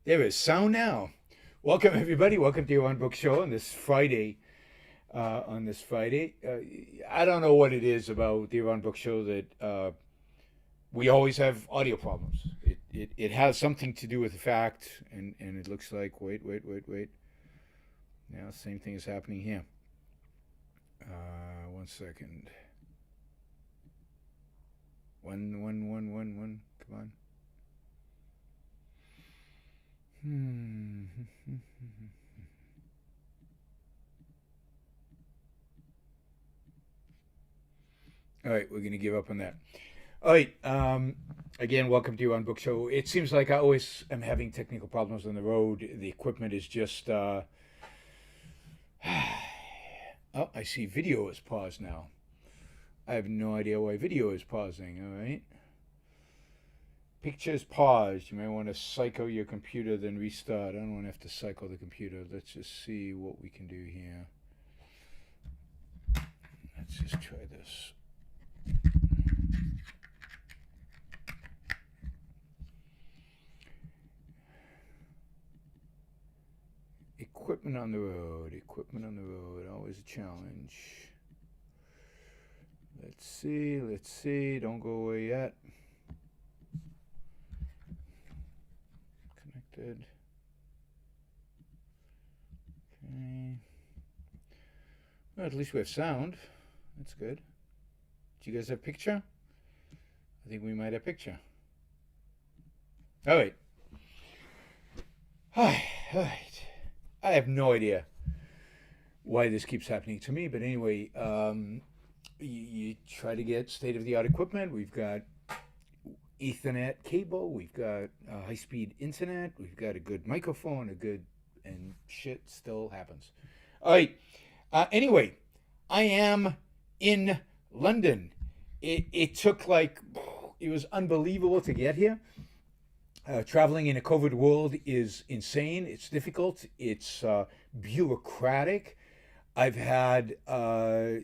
There is sound now. Welcome everybody. Welcome to your One Book Show on this Friday. I don't know what it is about the One Book Show that we always have audio problems. It has something to do with the fact, and it looks like wait. Now same thing is happening here. 1 second. One. Come on. Hmm. All right, we're going to give up on that. All right. Again, welcome to your One Book Show. It seems like I always am having technical problems on the road. The equipment is just. Oh, I see video is paused now. I have no idea why video is pausing. All right. Pictures paused. You may want to cycle your computer, then restart. I don't want to have to cycle the computer. Let's just see what we can do here. Let's just try this. Equipment on the road, always a challenge. Let's see, don't go away yet. Connected. Okay. Well, at least we have sound. That's good. Do you guys have picture? I think we might have picture. All right. All right. I have no idea why this keeps happening to me, but anyway, you try to get state of the art equipment. We've got Ethernet cable, we've got high speed internet, we've got a good microphone, and shit still happens. All right. Anyway, I am in London. It took it was unbelievable to get here. Traveling in a COVID world is insane. It's difficult. It's bureaucratic. I've had, I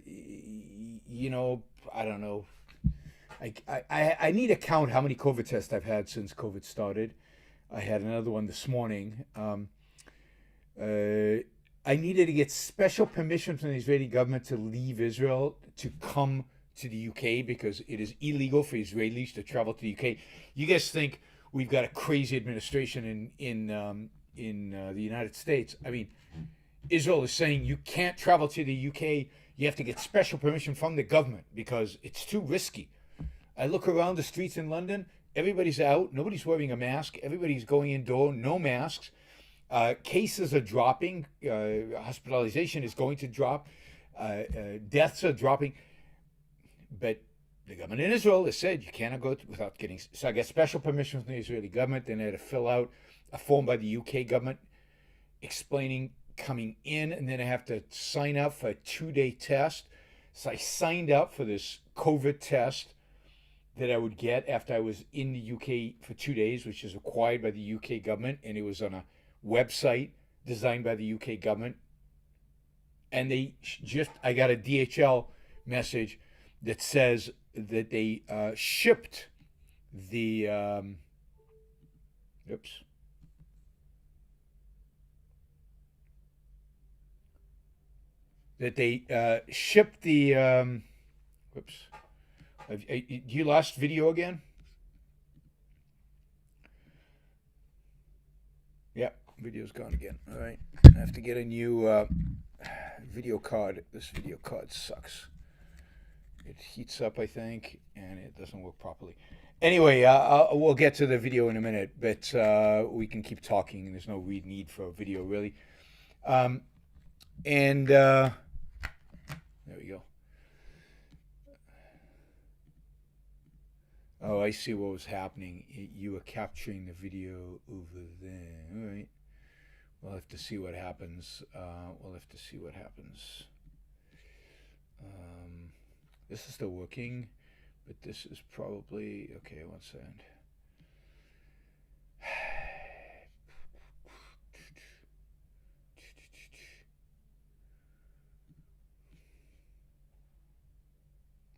don't know. I need to count how many COVID tests I've had since COVID started. I had another one this morning. I needed to get special permission from the Israeli government to leave Israel to come to the UK because it is illegal for Israelis to travel to the UK. You guys think we've got a crazy administration in the United States? I mean, Israel is saying you can't travel to the UK. You have to get special permission from the government because it's too risky. I look around the streets in London. Everybody's out. Nobody's wearing a mask. Everybody's going indoor. No masks. Cases are dropping. Hospitalization is going to drop. Deaths are dropping. But the government in Israel has said you cannot go without getting. So I got special permission from the Israeli government. Then I had to fill out a form by the UK government explaining coming in, and then I have to sign up for a 2-day test. So I signed up for this COVID test that I would get after I was in the UK for 2 days, which is required by the UK government, and it was on a website designed by the UK government. And I got a DHL message that says that they shipped the, oops, that they shipped the, whoops, you lost video again? Yeah, video's gone again. All right, I have to get a new video card. This video card sucks. It heats up, I think, and it doesn't work properly. Anyway, we'll get to the video in a minute, but we can keep talking. There's no need for a video, really. And there we go. Oh, I see what was happening. You were capturing the video over there. All right. We'll have to see what happens. This is still working, but this is probably okay. 1 second.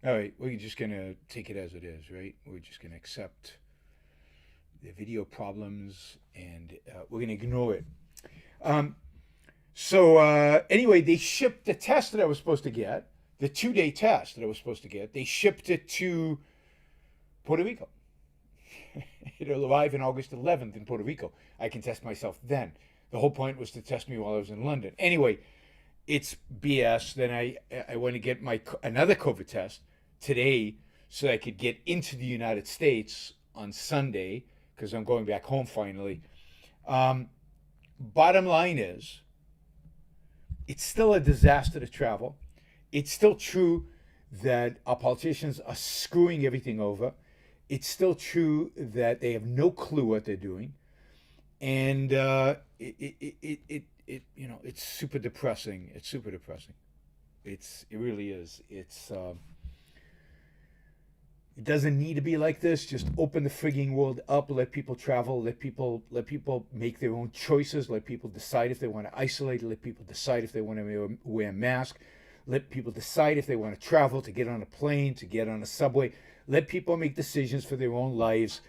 All right, we're just gonna take it as it is, right? We're just gonna accept the video problems, and we're going to ignore it. So anyway, they shipped the test that I was supposed to get, the 2-day test that I was supposed to get. They shipped it to Puerto Rico. It'll arrive on August 11th in Puerto Rico. I can test myself then. The whole point was to test me while I was in London. Anyway, it's BS. Then I went to get another COVID test today so that I could get into the United States on Sunday because I'm going back home finally. Bottom line is, it's still a disaster to travel. It's still true that our politicians are screwing everything over. It's still true that they have no clue what they're doing, and it's super depressing. It's super depressing. It really is. It doesn't need to be like this. Just open the frigging world up. Let people travel. Let people make their own choices. Let people decide if they want to isolate. Let people decide if they want to wear a mask. Let people decide if they want to travel, to get on a plane, to get on a subway. Let people make decisions for their own lives.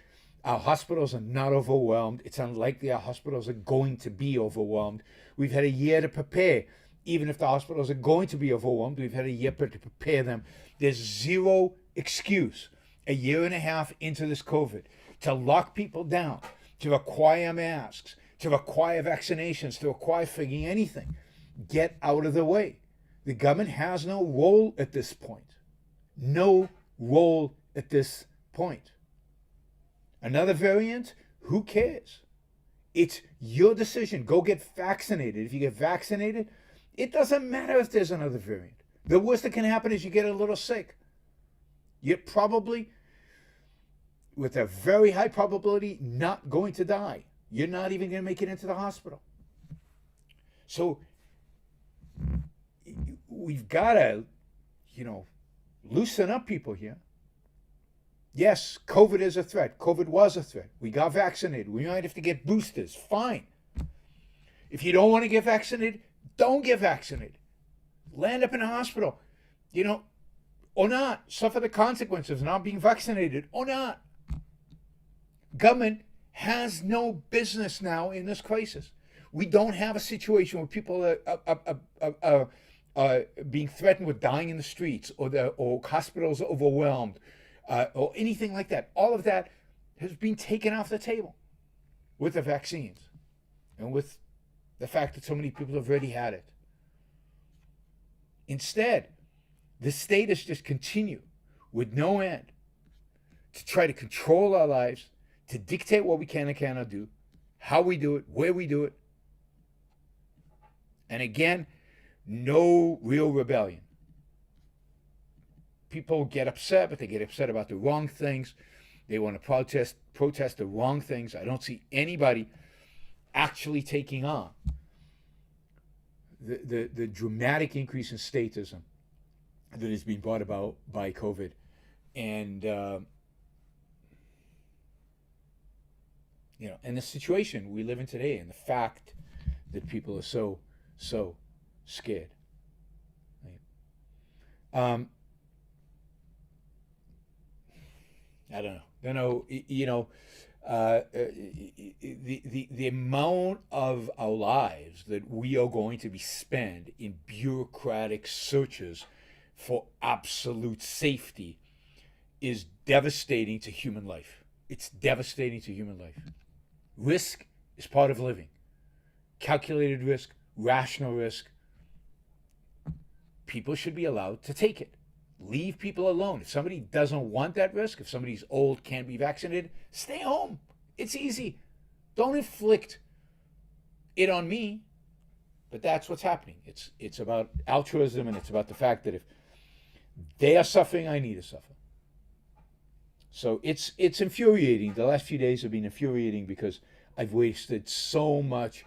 Our hospitals are not overwhelmed. It's unlikely our hospitals are going to be overwhelmed. We've had a year to prepare. Even if the hospitals are going to be overwhelmed, we've had a year to prepare them. There's zero excuse, a year and a half into this COVID, to lock people down, to require masks, to require vaccinations, to require frigging anything. Get out of the way. The government has no role at this point. No role at this point. Another variant? Who cares? It's your decision. Go get vaccinated. If you get vaccinated, it doesn't matter if there's another variant. The worst that can happen is you get a little sick. You're probably, with a very high probability, not going to die. You're not even going to make it into the hospital. So we've got to, loosen up people here. Yes, COVID is a threat. COVID was a threat. We got vaccinated. We might have to get boosters. Fine. If you don't want to get vaccinated, don't get vaccinated. Land up in a hospital, or not. Suffer the consequences of not being vaccinated or not. Government has no business now in this crisis. We don't have a situation where people are being threatened with dying in the streets, or hospitals are overwhelmed, or anything like that. All of that has been taken off the table with the vaccines and with the fact that so many people have already had it. Instead, the state has just continued with no end to try to control our lives, to dictate what we can and cannot do, how we do it, where we do it. And again, no real rebellion. People get upset, but they get upset about the wrong things. They want to protest the wrong things. I don't see anybody actually taking on the dramatic increase in statism that is being brought about by COVID. And, and the situation we live in today, and the fact that people are so scared. Right? I don't know. The amount of our lives that we are going to be spent in bureaucratic searches for absolute safety is devastating to human life. It's devastating to human life. Risk is part of living. Calculated risk, rational risk. People should be allowed to take it. Leave people alone. If somebody doesn't want that risk, if somebody's old, can't be vaccinated, stay home. It's easy. Don't inflict it on me. But that's what's happening. It's about altruism, and it's about the fact that if they are suffering, I need to suffer. So it's infuriating. The last few days have been infuriating because I've wasted so much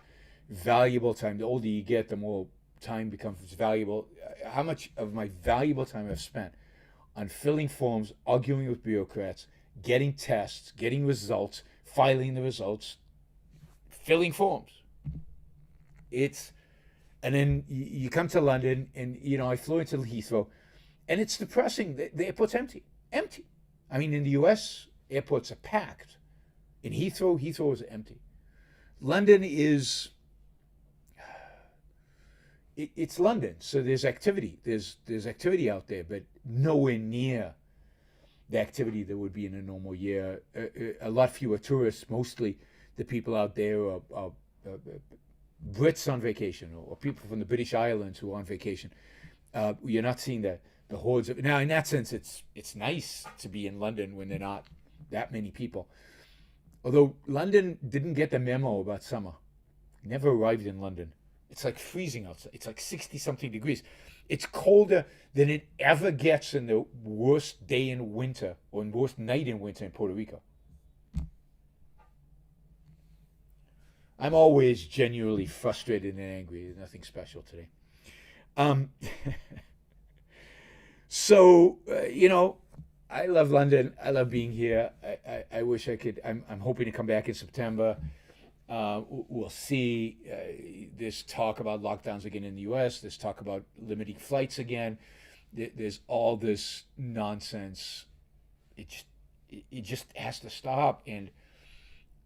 valuable time. The older you get, the more time becomes valuable. How much of my valuable time I've spent on filling forms, arguing with bureaucrats, getting tests, getting results, filing the results, filling forms. And then you come to London, and I flew into Heathrow, and it's depressing. The airport's empty. I mean, in the US, airports are packed. In Heathrow is empty. London is it's London, so there's activity. There's activity out there, but nowhere near the activity that would be in a normal year. A lot fewer tourists. Mostly, the people out there are Brits on vacation, or people from the British Islands who are on vacation. You're not seeing the hordes of now. In that sense, it's nice to be in London when there are not that many people. Although London didn't get the memo about summer, never arrived in London. It's like freezing outside. It's like 60 something degrees. It's colder than it ever gets in the worst day in winter or worst night in winter in Puerto Rico. I'm always genuinely frustrated and angry. There's nothing special today. Um, so, I love London. I love being here. I wish I could. I'm hoping to come back in September. We'll see. There's talk about lockdowns again in the U.S. There's talk about limiting flights again. There's all this nonsense. It just has to stop. And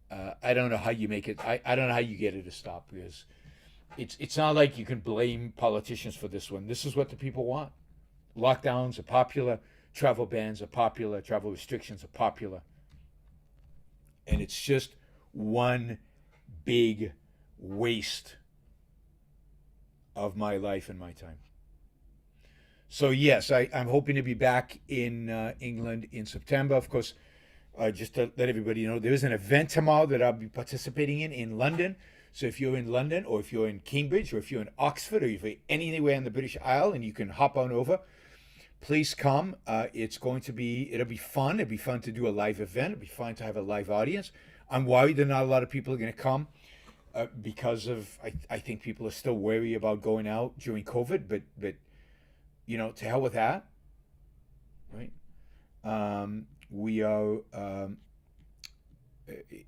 I don't know how you make it. I don't know how you get it to stop, because it's not like you can blame politicians for this one. This is what the people want. Lockdowns are popular. Travel bans are popular. Travel restrictions are popular. And it's just one big waste of my life and my time. So yes, I'm hoping to be back in England in September. Of course, just to let everybody know, there is an event tomorrow that I'll be participating in London. So if you're in London, or if you're in Cambridge, or if you're in Oxford, or if you're anywhere in the British Isle and you can hop on over, please come. It'll be fun. It'll be fun to do a live event. It'll be fun to have a live audience. I'm worried that not a lot of people are going to come because I think people are still wary about going out during COVID, but to hell with that, right? We are,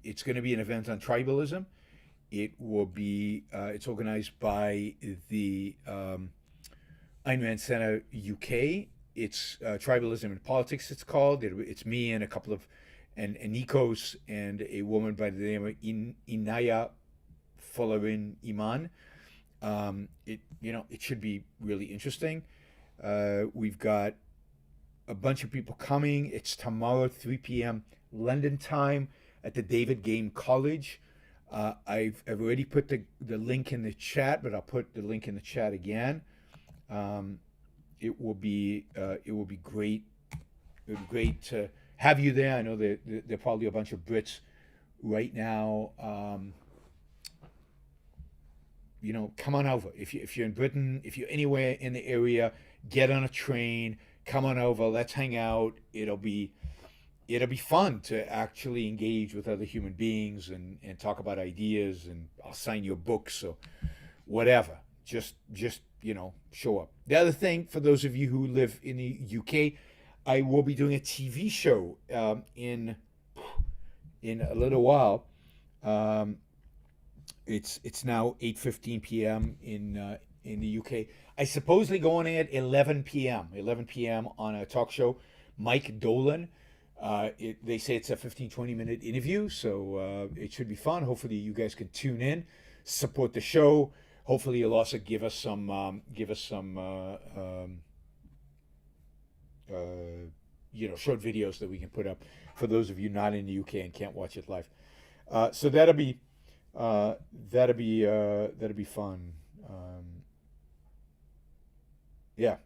it's going to be an event on tribalism. It will be, it's organized by the Ayn Rand Center UK. It's Tribalism in Politics, it's called. It's me and a couple of, and Nikos, and a woman by the name of Inaya Folarin Iman. It should be really interesting. We've got a bunch of people coming. It's tomorrow, 3 p.m. London time at the David Game College. I've already put the link in the chat, but I'll put the link in the chat again. It will be great. It would be great to have you there. I know there are probably a bunch of Brits right now. Come on over. If you're in Britain, if you're anywhere in the area, get on a train. Come on over. Let's hang out. It'll be fun to actually engage with other human beings and talk about ideas. And I'll sign your books or whatever. Just show up. The other thing, for those of you who live in the UK, I will be doing a TV show in a little while. It's now 8:15 p.m. in the UK. I supposedly go on at 11 p.m. on a talk show. Mike Dolan. They say it's a 15-20 minute interview, so it should be fun. Hopefully you guys can tune in, support the show. Hopefully you'll also give us some short videos that we can put up for those of you not in the UK and can't watch it live. So that'll be fun. Yeah.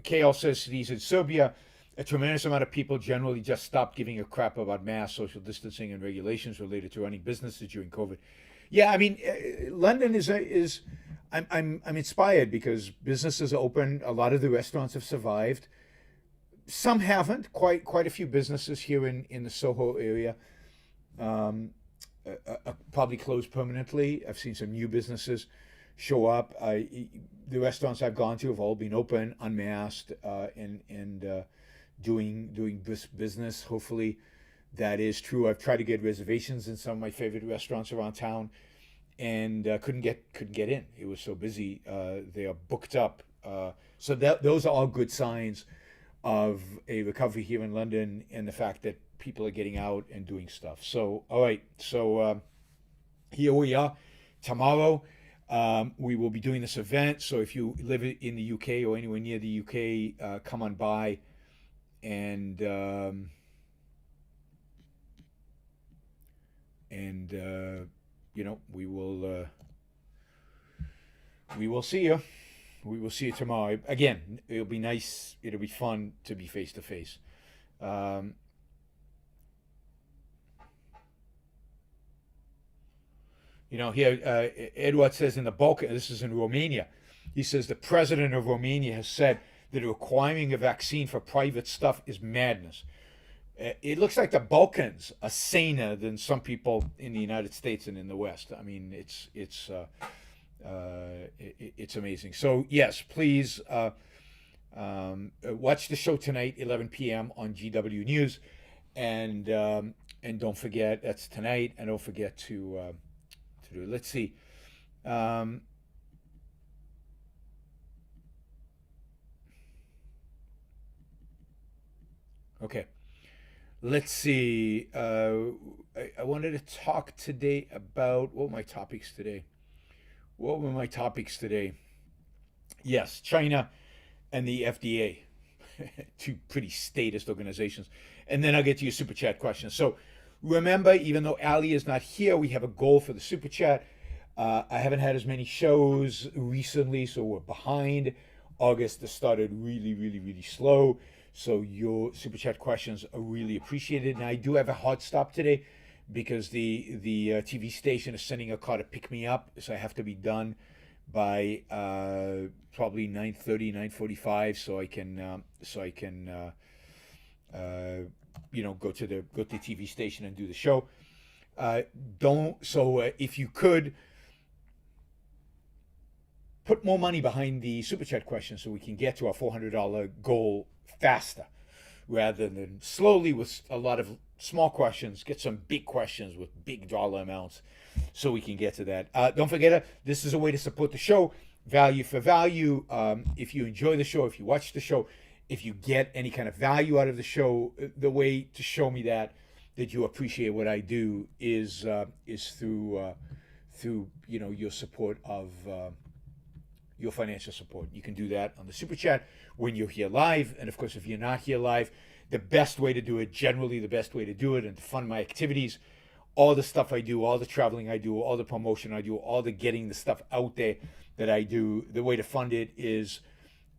KL says he's in Serbia. A tremendous amount of people generally just stopped giving a crap about masks, social distancing, and regulations related to running businesses during COVID. Yeah, London is. I'm inspired because businesses are open. A lot of the restaurants have survived. Some haven't. Quite a few businesses here in the Soho area probably closed permanently. I've seen some new businesses show up. The restaurants I've gone to have all been open, unmasked, and doing business. Hopefully that is true. I've tried to get reservations in some of my favorite restaurants around town, and couldn't get in. It was so busy. They are booked up. So those are all good signs of a recovery here in London and the fact that people are getting out and doing stuff. So, all right. So here we are. Tomorrow, we will be doing this event. So if you live in the UK or anywhere near the UK, come on by and we will see you. We will see you tomorrow. Again, it'll be nice. It'll be fun to be face to face. Here, Edward says in the Balkan, this is in Romania, he says the president of Romania has said that requiring a vaccine for private stuff is madness. It looks like the Balkans are saner than some people in the United States and in the West. I mean, it's amazing. So yes, please watch the show tonight, 11 p.m. on GW News, and don't forget that's tonight, and don't forget to do it. Let's see. Okay. Let's see. I wanted to talk today about what were my topics today? Yes, China and the FDA, two pretty statist organizations. And then I'll get to your super chat questions. So remember, even though Ali is not here, we have a goal for the super chat. I haven't had as many shows recently, so we're behind. August has started really, really, really slow. So your super chat questions are really appreciated. And I do have a hard stop today because the TV station is sending a car to pick me up. So I have to be done by probably 9:30, 9:45, so I can go to the TV station and do the show. If you could put more money behind the super chat question so we can get to our $400 goal faster rather than slowly with a lot of small questions, get some big questions with big dollar amounts so we can get to that. Don't forget, this is a way to support the show, value for value. If you enjoy the show, if you watch the show, if you get any kind of value out of the show, the way to show me that you appreciate what I do is through your support of your financial support. You can do that on the super chat when you're here live, and of course, if you're not here live, the best way to do it, generally the best way to do it, and to fund my activities, all the stuff I do, all the traveling I do, all the promotion I do, all the getting the stuff out there that I do, the way to fund it is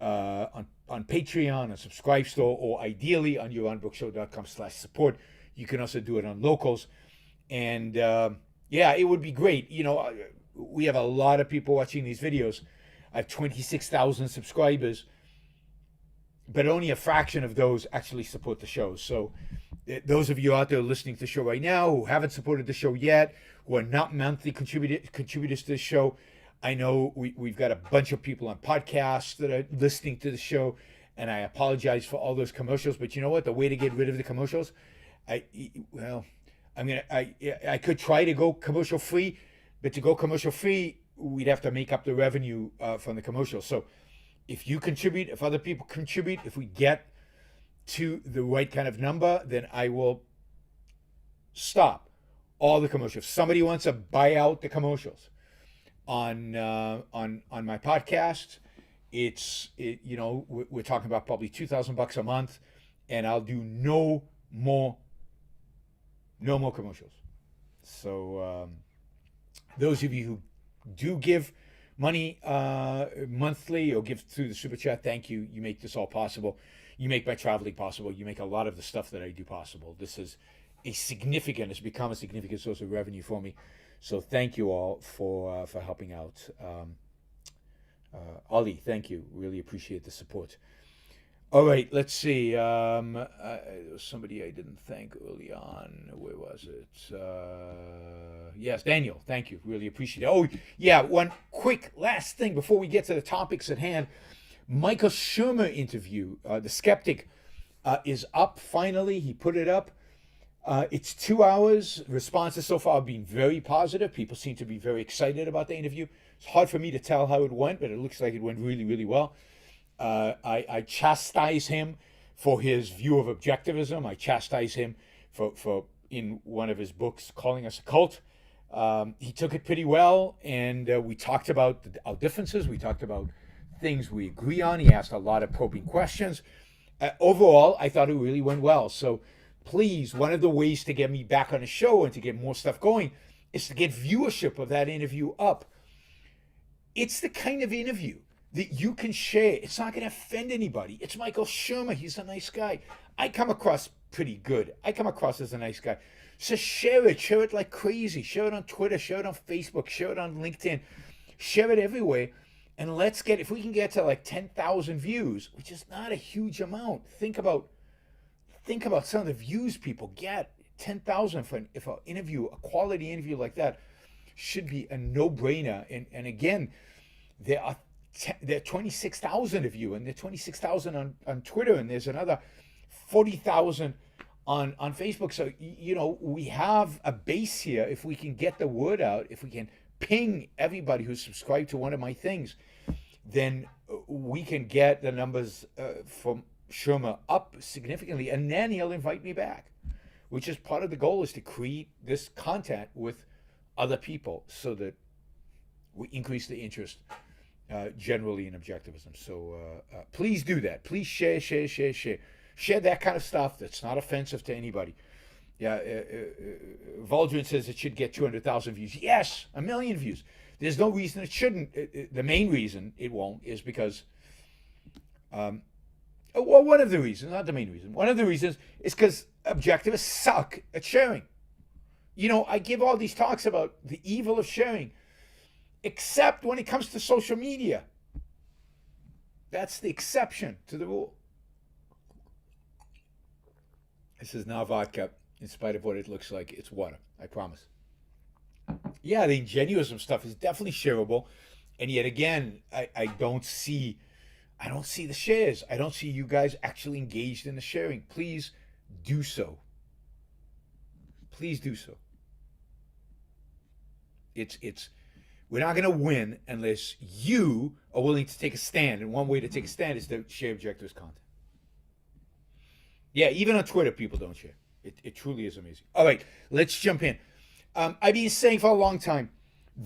on Patreon, on Subscribe Store, or ideally on youronbrookshow.com/support. You can also do it on Locals. And it would be great. We have a lot of people watching these videos. I have 26,000 subscribers, but only a fraction of those actually support the show. So those of you out there listening to the show right now who haven't supported the show yet, who are not monthly contributors to the show, I know we've got a bunch of people on podcasts that are listening to the show, and I apologize for all those commercials. But you know what? The way to get rid of the commercials, I could try to go commercial free, but to go commercial free, we'd have to make up the revenue from the commercials. So if you contribute, if other people contribute, if we get to the right kind of number, then I will stop all the commercials. If somebody wants to buy out the commercials on my podcast, we're talking about probably $2,000 a month, and I'll do no more commercials. So those of you who do give money monthly or give through the super chat, thank you. You make this all possible. You make my traveling possible. You make a lot of the stuff that I do possible. This is it's become a significant source of revenue for me. So thank you all for helping out. Ali, thank you. Really appreciate the support. All right, let's see. There was somebody I didn't thank early on. Where was it? Yes, Daniel, thank you. Really appreciate it. Oh, yeah, one quick last thing before we get to the topics at hand. Michael Shermer interview, The Skeptic, is up finally. He put it up. It's 2 hours. Responses so far have been very positive. People seem to be very excited about the interview. It's hard for me to tell how it went, but it looks like it went really, really well. I chastise him for his view of objectivism. I chastise him for in one of his books calling us a cult. He took it pretty well, and we talked about our differences. We talked about things we agree on. He asked a lot of probing questions. Overall, I thought it really went well. So please, one of the ways to get me back on the show and to get more stuff going is to get viewership of that interview up. It's the kind of interview that you can share. It's not going to offend anybody. It's Michael Shermer. He's a nice guy. I come across pretty good. I come across as a nice guy. So share it like crazy. Share it on Twitter, share it on Facebook, share it on LinkedIn, share it everywhere. And let's get, if we can get to like 10,000 views, which is not a huge amount. Think about some of the views people get. 10,000 for if an interview, a quality interview like that, should be a no-brainer. And again, there are 26,000 of you, and there are 26,000 on Twitter, and there's another 40,000 on Facebook. So, you know, we have a base here. If we can get the word out, if we can ping everybody who's subscribed to one of my things, then we can get the numbers from Shermer up significantly, and then he'll invite me back, which is part of the goal, is to create this content with other people so that we increase the interest generally in objectivism. So please do that. Please share. Share that kind of stuff that's not offensive to anybody. Yeah, Valdrin says it should get 200,000 views. Yes, 1 million views. There's no reason it shouldn't. The main reason it won't is because, well, one of the reasons, not the main reason, one of the reasons is because objectivists suck at sharing. You know, I give all these talks about the evil of sharing, except when it comes to social media. That's the exception to the rule. This is now vodka. In spite of what it looks like, it's water. I promise. Yeah, the ingenuism stuff is definitely shareable, and yet again, I don't see the shares. I don't see you guys actually engaged in the sharing. Please do so. Please do so. We're not going to win unless you are willing to take a stand, and one way to take a stand is to share objectivist content. Yeah, even on Twitter, people don't share. It truly is amazing. All right, let's jump in. I've been saying for a long time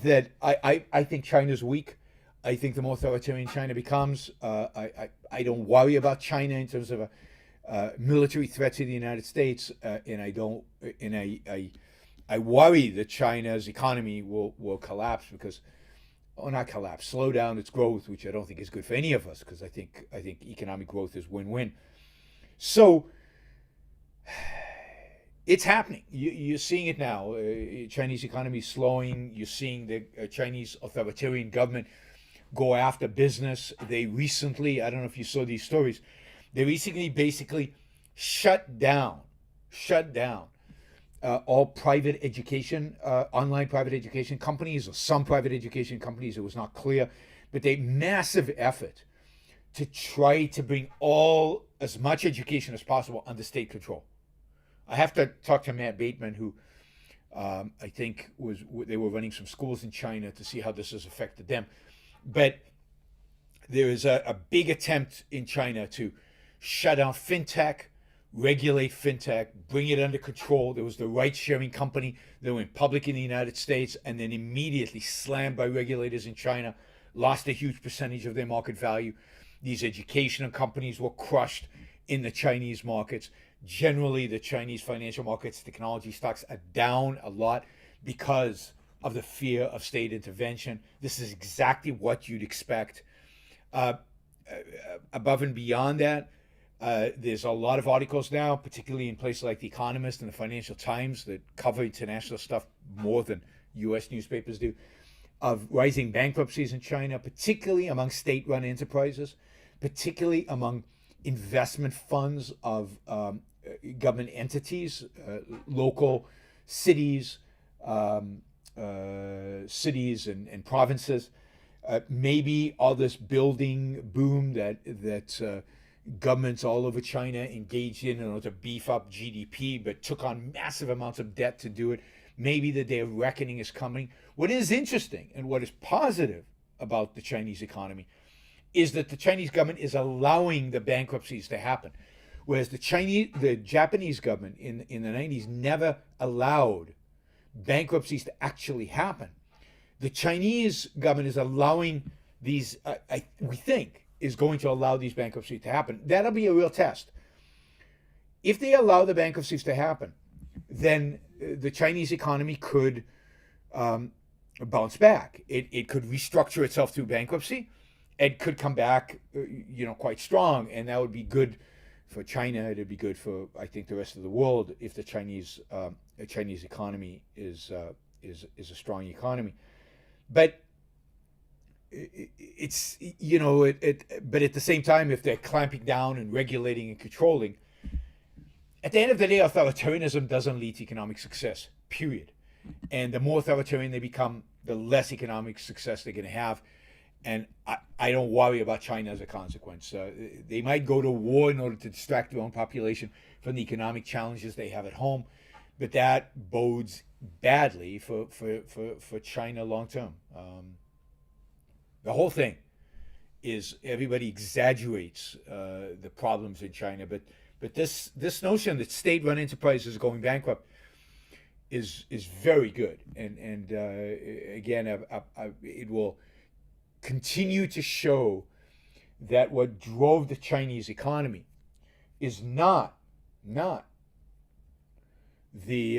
that I think China's weak. I think the more authoritarian China becomes, I don't worry about China in terms of a military threat to the United States, and I worry that China's economy will collapse because, not collapse, slow down its growth, which I don't think is good for any of us, because I think economic growth is win-win. So it's happening. You're seeing it now. Chinese economy is slowing. You're seeing the Chinese authoritarian government go after business. They recently, I don't know if you saw these stories, they recently basically shut down all private education, online private education companies, or some private education companies. It was not clear, but they massive effort to try to bring as much education as possible under state control. I have to talk to Matt Bateman, who I think they were running some schools in China, to see how this has affected them. But there is a big attempt in China to shut down fintech, regulate fintech, bring it under control. There was the ride-sharing company that went public in the United States and then immediately slammed by regulators in China, lost a huge percentage of their market value. These educational companies were crushed in the Chinese markets. Generally, the Chinese financial markets, technology stocks are down a lot because of the fear of state intervention. This is exactly what you'd expect. Above and beyond that, there's a lot of articles now, particularly in places like The Economist and the Financial Times, that cover international stuff more than U.S. newspapers do, of rising bankruptcies in China, particularly among state-run enterprises, particularly among investment funds of government entities, local cities, and provinces. Maybe all this building boom that governments all over China engaged in order to beef up GDP, but took on massive amounts of debt to do it. Maybe the day of reckoning is coming. What is interesting and what is positive about the Chinese economy is that the Chinese government is allowing the bankruptcies to happen. Whereas the Japanese government in the 90s never allowed bankruptcies to actually happen. The Chinese government is allowing these, we think, is going to allow these bankruptcies to happen. That'll be a real test. If they allow the bankruptcies to happen, then the Chinese economy could bounce back. It could restructure itself through bankruptcy. It could come back, quite strong, and that would be good for China. It'd be good for, I think, the rest of the world if the Chinese economy is a strong economy. But it's but at the same time, if they're clamping down and regulating and controlling, at the end of the day, authoritarianism doesn't lead to economic success, period. And the more authoritarian they become, the less economic success they're going to have. And I don't worry about China as a consequence. They might go to war in order to distract their own population from the economic challenges they have at home, but that bodes badly for China long term. The whole thing is everybody exaggerates the problems in China, but this notion that state-run enterprises are going bankrupt is very good, and again, it will continue to show that what drove the Chinese economy is not the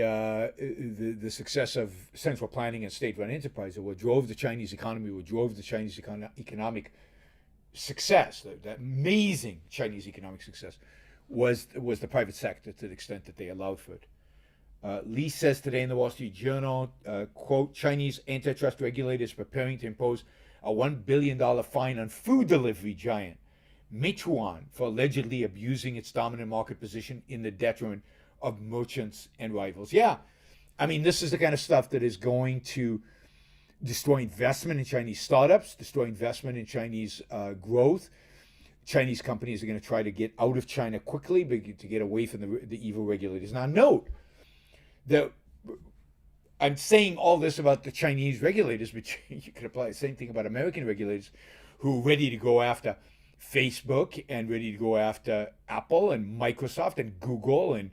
success of central planning and state-run enterprise. What drove the Chinese economy, economic success, that amazing Chinese economic success, was the private sector, to the extent that they allowed for it. Lee says today in the Wall Street Journal, quote, Chinese antitrust regulators preparing to impose a $1 billion fine on food delivery giant Meituan for allegedly abusing its dominant market position in the detriment of merchants and rivals. Yeah, I mean, this is the kind of stuff that is going to destroy investment in Chinese startups, destroy investment in Chinese growth. Chinese companies are going to try to get out of China quickly to get away from the evil regulators. Now, note that I'm saying all this about the Chinese regulators, but you could apply the same thing about American regulators who are ready to go after Facebook and ready to go after Apple and Microsoft and Google and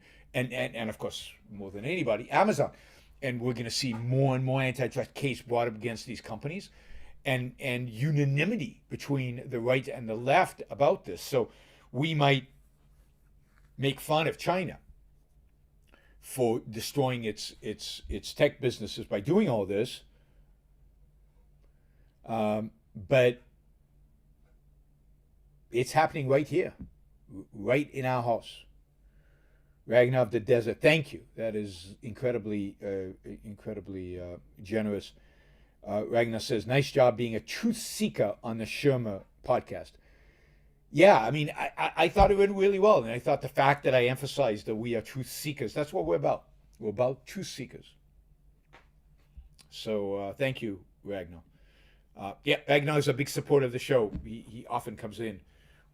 of course, more than anybody, Amazon. And we're going to see more and more antitrust case brought up against these companies and unanimity between the right and the left about this. So we might make fun of China for destroying its tech businesses by doing all this, but it's happening right here, right in our house. Ragnar of the Desert, thank you. That is incredibly generous. Ragnar says, nice job being a truth seeker on the Shermer podcast. Yeah, I mean, I thought it went really well. And I thought the fact that I emphasized that we are truth seekers, that's what we're about. We're about truth seekers. So thank you, Ragnar. Ragnar is a big supporter of the show. He often comes in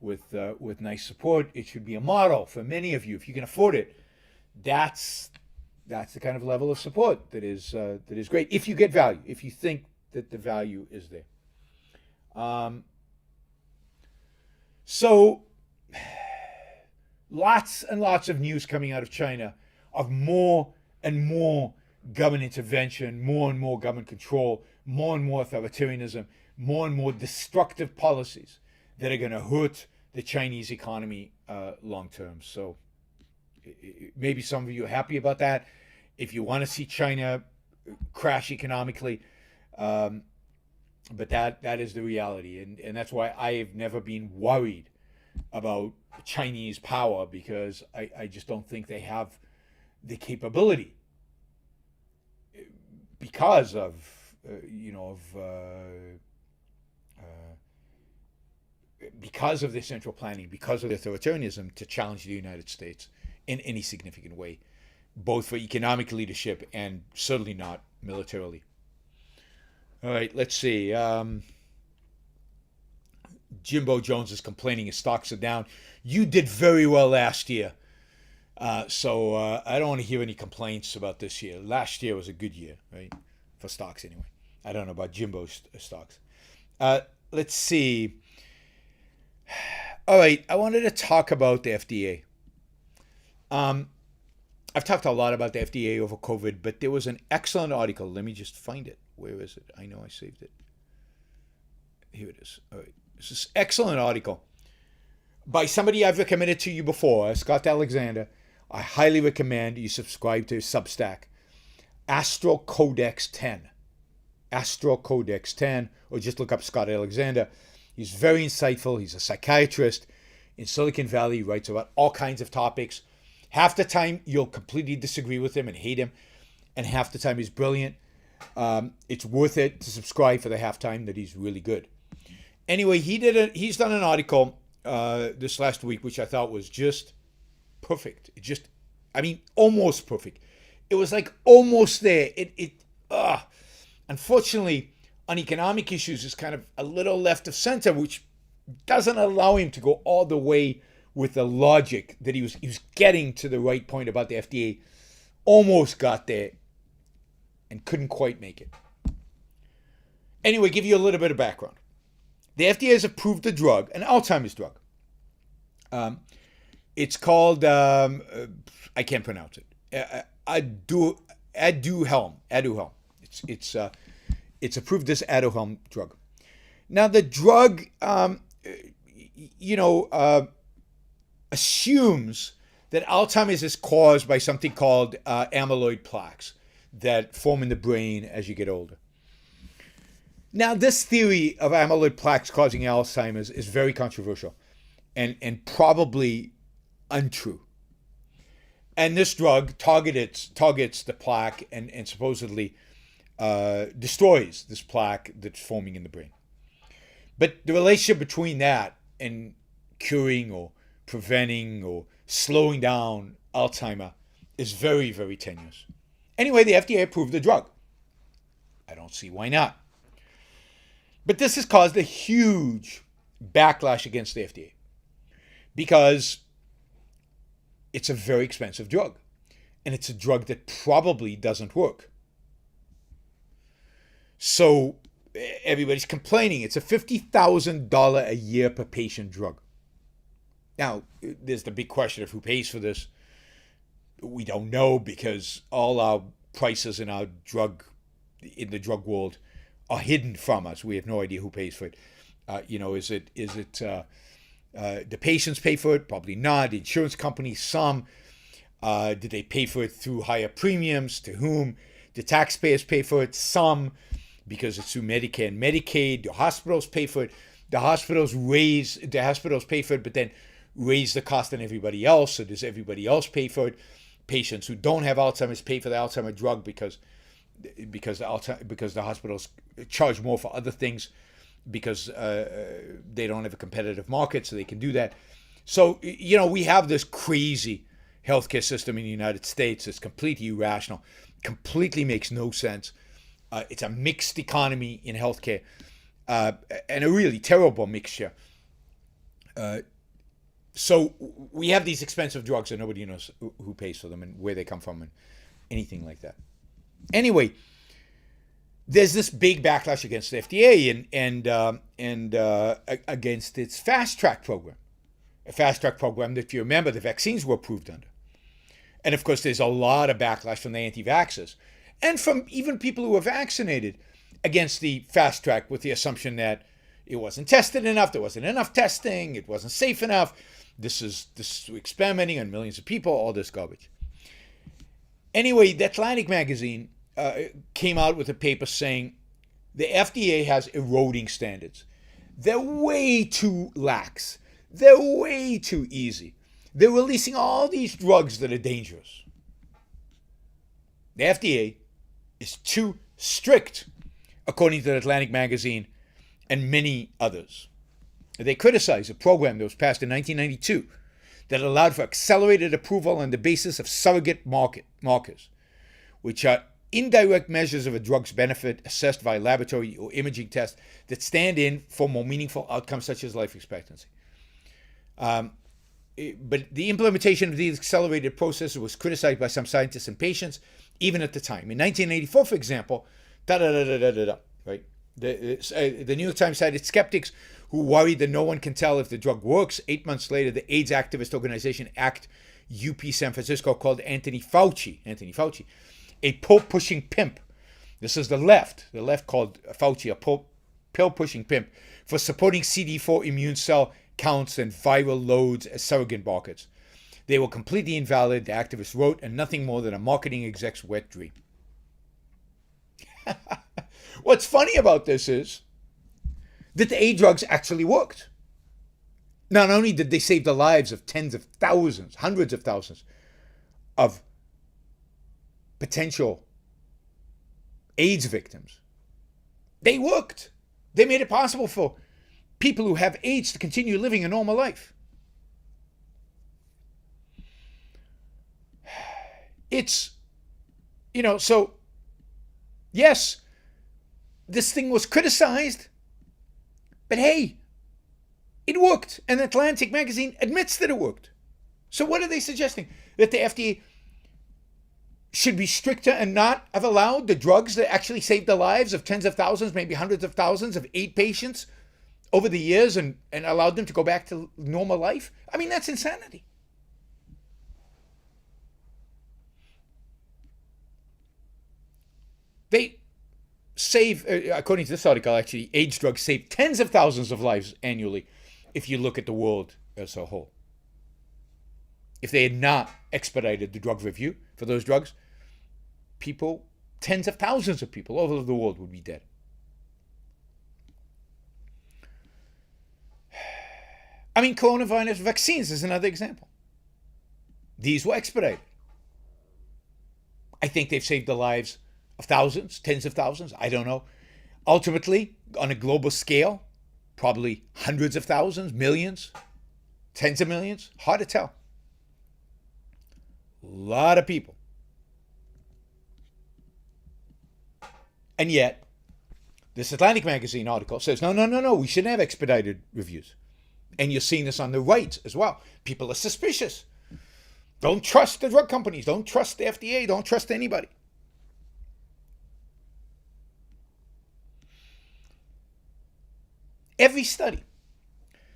with nice support. It should be a model for many of you. If you can afford it, that's the kind of level of support that is great. If you get value, if you think that the value is there. So lots and lots of news coming out of China of more and more government intervention, more and more government control, more and more authoritarianism, more and more destructive policies that are going to hurt the Chinese economy long term. So maybe some of you are happy about that. If you want to see China crash economically, but that is the reality. And that's why I have never been worried about Chinese power, because I just don't think they have the capability because of because of their central planning, because of their authoritarianism, to challenge the United States in any significant way, both for economic leadership and certainly not militarily. All right, let's see. Jimbo Jones is complaining his stocks are down. You did very well last year. So I don't want to hear any complaints about this year. Last year was a good year, right? For stocks anyway. I don't know about Jimbo's stocks. Let's see. All right, I wanted to talk about the FDA. I've talked a lot about the FDA over COVID, but there was an excellent article. Let me just find it. Where is it? I know I saved it. Here it is. All right. This is an excellent article by somebody I've recommended to you before, Scott Alexander. I highly recommend you subscribe to his Substack, Astral Codex 10. Astral Codex 10, or just look up Scott Alexander. He's very insightful. He's a psychiatrist in Silicon Valley. He writes about all kinds of topics. Half the time, you'll completely disagree with him and hate him, and half the time, he's brilliant. It's worth it to subscribe for the half time that he's really good. Anyway, he's done an article this last week, which I thought was just perfect. Almost perfect. It was like almost there. Unfortunately, on economic issues, is kind of a little left of center, which doesn't allow him to go all the way with the logic that he was getting to the right point about the FDA. Almost got there and couldn't quite make it. Anyway, give you a little bit of background. The FDA has approved a drug, an Alzheimer's drug. It's called, I can't pronounce it, Aduhelm. It's approved as Aduhelm drug. Now, the drug, assumes that Alzheimer's is caused by something called amyloid plaques that form in the brain as you get older. Now, this theory of amyloid plaques causing Alzheimer's is very controversial and probably untrue. And this drug targets the plaque and supposedly destroys this plaque that's forming in the brain. But the relationship between that and curing or preventing or slowing down Alzheimer is very, very tenuous. Anyway, the FDA approved the drug. I don't see why not. But this has caused a huge backlash against the FDA because it's a very expensive drug and it's a drug that probably doesn't work. So everybody's complaining. It's a $50,000 a year per patient drug. Now, there's the big question of who pays for this. We don't know because all our prices in the drug world are hidden from us. We have no idea who pays for it. Is it the patients pay for it? Probably not. The insurance companies, some. Did they pay for it through higher premiums? To whom? The taxpayers pay for it? Some, because it's through Medicare and Medicaid. The hospitals pay for it. The hospitals pay for it, but then raise the cost on everybody else. So does everybody else pay for it? Patients who don't have Alzheimer's pay for the Alzheimer drug because the hospitals charge more for other things because they don't have a competitive market, so they can do that. So, we have this crazy healthcare system in the United States that's completely irrational, completely makes no sense. It's a mixed economy in healthcare and a really terrible mixture. So we have these expensive drugs and nobody knows who pays for them and where they come from and anything like that. Anyway, there's this big backlash against the FDA and against its fast track program. A fast track program that, if you remember, the vaccines were approved under. And of course, there's a lot of backlash from the anti-vaxxers and from even people who are vaccinated against the fast track with the assumption that it wasn't tested enough, there wasn't enough testing, it wasn't safe enough. This is experimenting on millions of people, all this garbage. Anyway, the Atlantic magazine came out with a paper saying the FDA has eroding standards. They're way too lax. They're way too easy. They're releasing all these drugs that are dangerous. The FDA is too strict, according to the Atlantic magazine and many others. They criticize a program that was passed in 1992 that allowed for accelerated approval on the basis of surrogate markers, which are indirect measures of a drug's benefit assessed by laboratory or imaging tests that stand in for more meaningful outcomes such as life expectancy. But the implementation of these accelerated processes was criticized by some scientists and patients, even at the time. In 1984, for example, right? The New York Times cited skeptics who worried that no one can tell if the drug works. 8 months later, the AIDS activist organization ACT UP San Francisco called Anthony Fauci, a pill-pushing pimp. This is the left called Fauci, a pill-pushing pimp, for supporting CD4 immune cell counts and viral loads as surrogate markets. They were completely invalid, the activist wrote, and nothing more than a marketing exec's wet dream. What's funny about this is that the A drugs actually worked. Not only did they save the lives of tens of thousands, hundreds of thousands of potential AIDS victims, they worked. They made it possible for people who have AIDS to continue living a normal life. It's, so yes, this thing was criticized, but hey, it worked. And Atlantic magazine admits that it worked. So what are they suggesting? That the FDA should be stricter and not have allowed the drugs that actually saved the lives of tens of thousands, maybe hundreds of thousands of AIDS patients over the years and allowed them to go back to normal life? I mean, that's insanity. They save, according to this article, actually, AIDS drugs save tens of thousands of lives annually if you look at the world as a whole. If they had not expedited the drug review for those drugs, tens of thousands of people all over the world would be dead. I mean, coronavirus vaccines is another example. These were expedited. I think they've saved the lives of thousands, tens of thousands, I don't know. Ultimately, on a global scale, probably hundreds of thousands, millions, tens of millions, hard to tell. A lot of people. And yet, this Atlantic magazine article says, no, we shouldn't have expedited reviews. And you're seeing this on the right as well. People are suspicious. Don't trust the drug companies. Don't trust the FDA. Don't trust anybody. Every study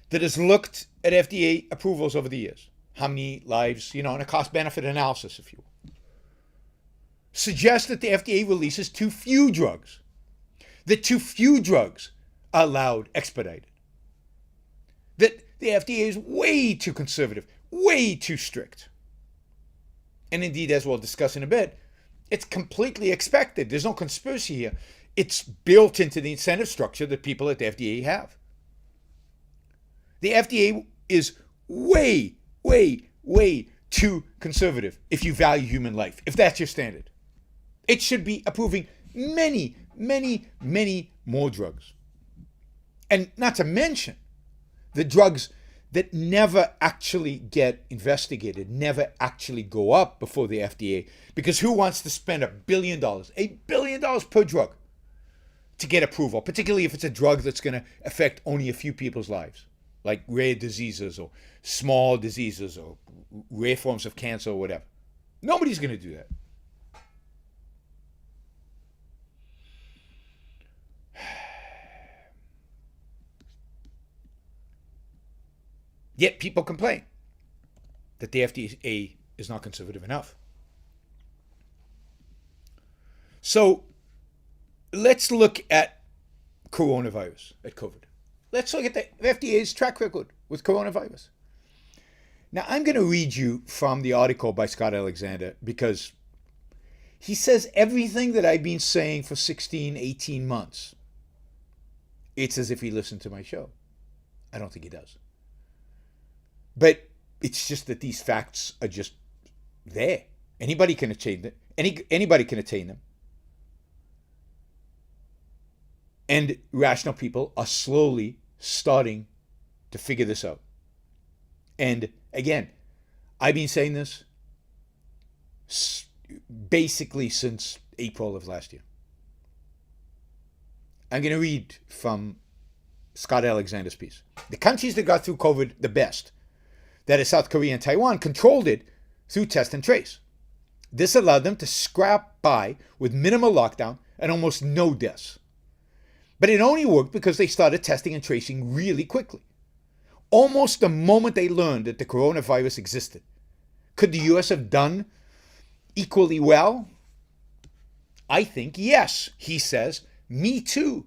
that has looked at FDA approvals over the years, how many lives, in a cost-benefit analysis, if you will, suggests that the FDA releases too few drugs, that too few drugs are allowed expedited, that the FDA is way too conservative, way too strict. And indeed, as we'll discuss in a bit, it's completely expected. There's no conspiracy here. It's built into the incentive structure that people at the FDA have. The FDA is way, way, way too conservative if you value human life, if that's your standard. It should be approving many, many, many more drugs. And not to mention the drugs that never actually get investigated, never actually go up before the FDA, because who wants to spend $1 billion per drug to get approval, particularly if it's a drug that's going to affect only a few people's lives, like rare diseases or small diseases or rare forms of cancer or whatever. Nobody's going to do that. Yet people complain that the FDA is not conservative enough. So let's look at coronavirus, at COVID. Let's look at the FDA's track record with coronavirus. Now, I'm going to read you from the article by Scott Alexander because he says everything that I've been saying for 16, 18 months. It's as if he listened to my show. I don't think he does. But it's just that these facts are just there. Anybody can attain them. Anybody can attain them. And rational people are slowly starting to figure this out. And again, I've been saying this basically since April of last year. I'm going to read from Scott Alexander's piece. The countries that got through COVID the best, that is South Korea and Taiwan, controlled it through test and trace. This allowed them to scrap by with minimal lockdown and almost no deaths. But it only worked because they started testing and tracing really quickly. Almost the moment they learned that the coronavirus existed, Could the US have done equally well? I think yes, he says. Me too.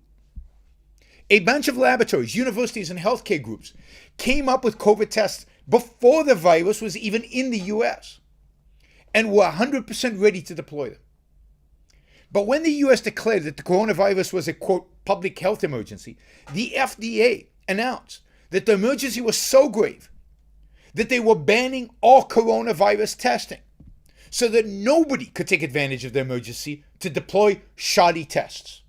A bunch of laboratories, universities, and healthcare groups came up with COVID tests before the virus was even in the US and were 100% ready to deploy them. But when the US declared that the coronavirus was a, quote, public health emergency, the FDA announced that the emergency was so grave that they were banning all coronavirus testing so that nobody could take advantage of the emergency to deploy shoddy tests.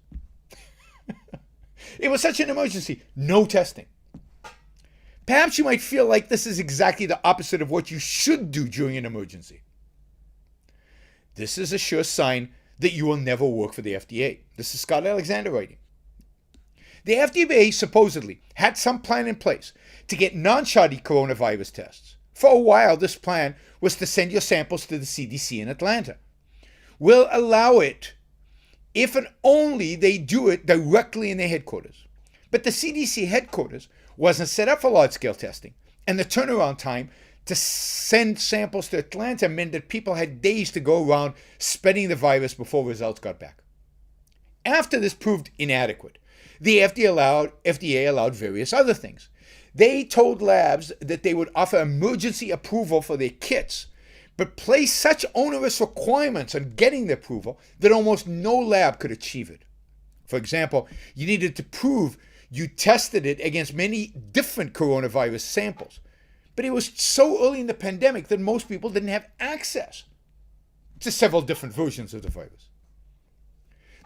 It was such an emergency, no testing. Perhaps you might feel like this is exactly the opposite of what you should do during an emergency. This is a sure sign that you will never work for the FDA. This is Scott Alexander writing. The FDA supposedly had some plan in place to get non-shoddy coronavirus tests. For a while, this plan was to send your samples to the CDC in Atlanta. We'll allow it if and only they do it directly in their headquarters. But the CDC headquarters wasn't set up for large-scale testing, and the turnaround time to send samples to Atlanta meant that people had days to go around spreading the virus before results got back. After this proved inadequate, the FDA allowed various other things. They told labs that they would offer emergency approval for their kits, but placed such onerous requirements on getting the approval that almost no lab could achieve it. For example, you needed to prove you tested it against many different coronavirus samples. But it was so early in the pandemic that most people didn't have access to several different versions of the virus.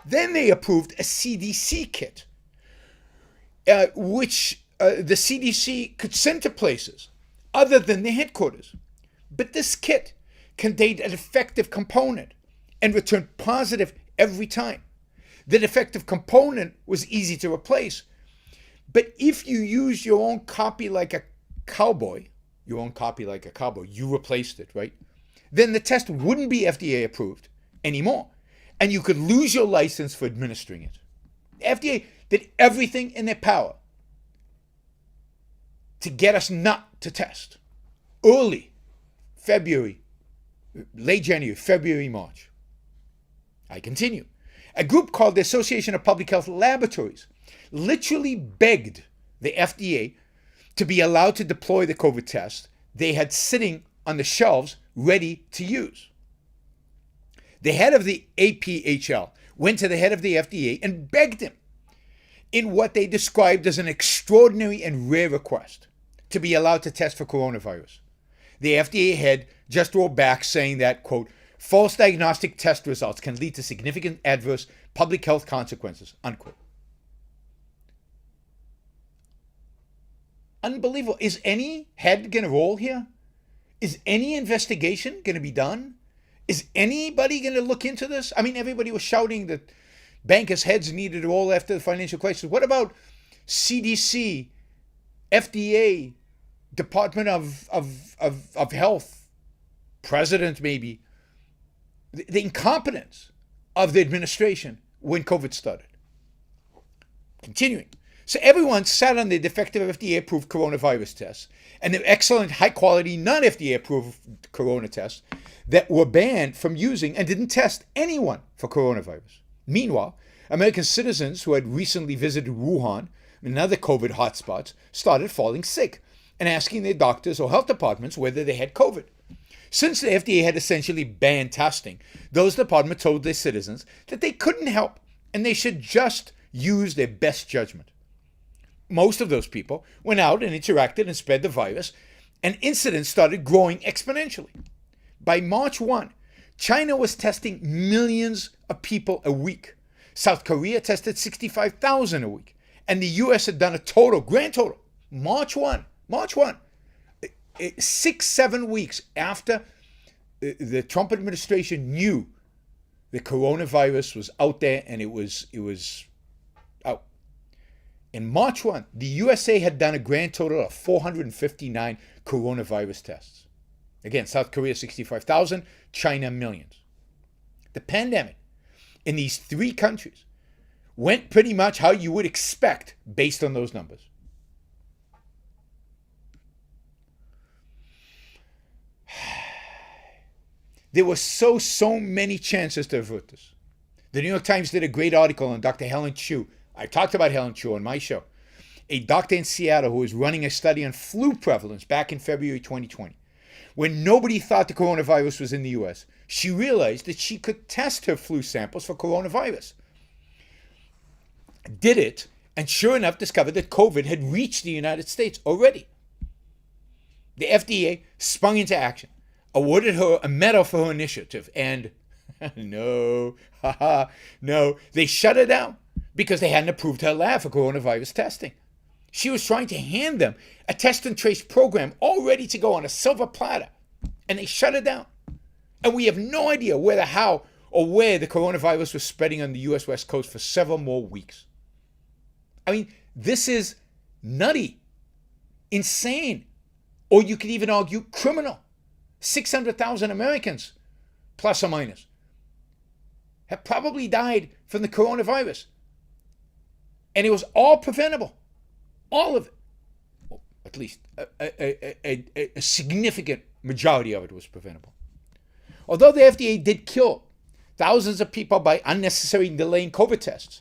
Then they approved a CDC kit, which the CDC could send to places other than the headquarters. But this kit contained a defective component and returned positive every time. The defective component was easy to replace. But if you used your own copy like a cowboy, you replaced it, right? Then the test wouldn't be FDA approved anymore, and you could lose your license for administering it. The FDA did everything in their power to get us not to test. Early February, late January, February, March. I continue. A group called the Association of Public Health Laboratories literally begged the FDA to be allowed to deploy the COVID test they had sitting on the shelves ready to use. The head of the APHL went to the head of the FDA and begged him in what they described as an extraordinary and rare request to be allowed to test for coronavirus. The FDA head just wrote back saying that, quote, false diagnostic test results can lead to significant adverse public health consequences, unquote. Unbelievable. Is any head going to roll here? Is any investigation going to be done? Is anybody going to look into this? I mean, everybody was shouting that bankers' heads needed to roll after the financial crisis. What about CDC, FDA, Department of Health, President maybe? The incompetence of the administration when COVID started. Continuing. So everyone sat on the defective FDA-approved coronavirus tests and the excellent, high-quality, non-FDA-approved corona tests that were banned from using and didn't test anyone for coronavirus. Meanwhile, American citizens who had recently visited Wuhan and other COVID hotspots started falling sick and asking their doctors or health departments whether they had COVID. Since the FDA had essentially banned testing, those departments told their citizens that they couldn't help and they should just use their best judgment. Most of those people went out and interacted and spread the virus, and incidents started growing exponentially. By March 1, China was testing millions of people a week. South Korea tested 65,000 a week. And the US had done a grand total, March 1, 6-7 weeks after the Trump administration knew the coronavirus was out there and it was out. In March 1, the USA had done a grand total of 459 coronavirus tests. Again, South Korea 65,000, China millions. The pandemic in these three countries went pretty much how you would expect based on those numbers. There were so many chances to avert this. The New York Times did a great article on Dr. Helen Chu. I talked about Helen Chu on my show. A doctor in Seattle who was running a study on flu prevalence back in February 2020. When nobody thought the coronavirus was in the US, she realized that she could test her flu samples for coronavirus. Did it, and sure enough discovered that COVID had reached the United States already. The FDA sprung into action, awarded her a medal for her initiative, and no, they shut her down because they hadn't approved her lab for coronavirus testing. She was trying to hand them a test and trace program all ready to go on a silver platter, and they shut her down. And we have no idea whether, how, or where the coronavirus was spreading on the US West Coast for several more weeks. I mean, this is nutty, insane, or you could even argue criminal. 600,000 Americans, plus or minus, have probably died from the coronavirus. And it was all preventable. All of it. Well, at least a significant majority of it was preventable. Although the FDA did kill thousands of people by unnecessarily delaying COVID tests,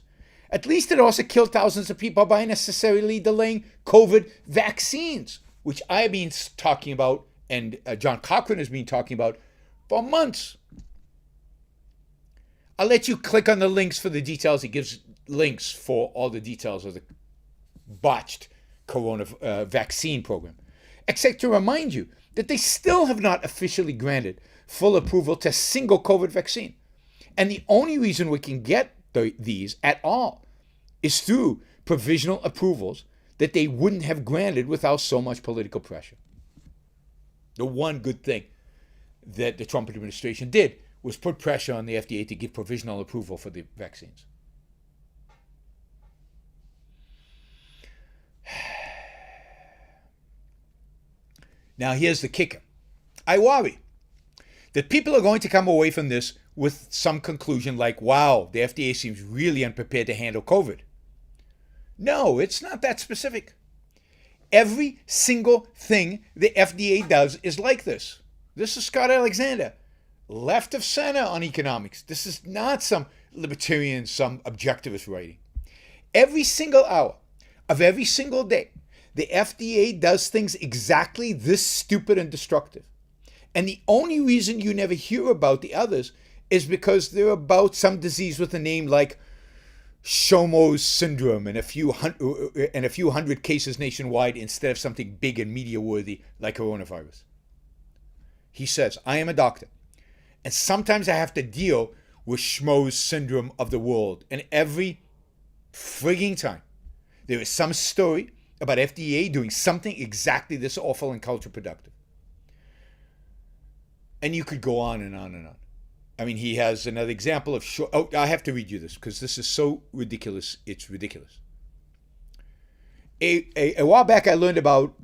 at least it also killed thousands of people by unnecessarily delaying COVID vaccines, which I've been talking about and John Cochran has been talking about for months. I'll let you click on the links for the details. It gives links for all the details of the botched corona vaccine program, except to remind you that they still have not officially granted full approval to a single COVID vaccine. And the only reason we can get these at all is through provisional approvals that they wouldn't have granted without so much political pressure. The one good thing that the Trump administration did was put pressure on the FDA to give provisional approval for the vaccines. Now here's the kicker. I worry that people are going to come away from this with some conclusion like, wow, the FDA seems really unprepared to handle COVID. No, it's not that specific. Every single thing the FDA does is like this. This is Scott Alexander, left of center on economics. This is not some libertarian, some objectivist writing. Every single hour of every single day, the FDA does things exactly this stupid and destructive. And the only reason you never hear about the others is because they're about some disease with a name like Shomo's syndrome and a few hundred cases nationwide instead of something big and media-worthy like coronavirus. He says, I am a doctor, and sometimes I have to deal with Schmo's syndrome of the world. And every frigging time, there is some story about FDA doing something exactly this awful and counterproductive. And you could go on and on and on. I mean, he has another example of I have to read you this because this is so ridiculous. It's ridiculous. A while back, I learned about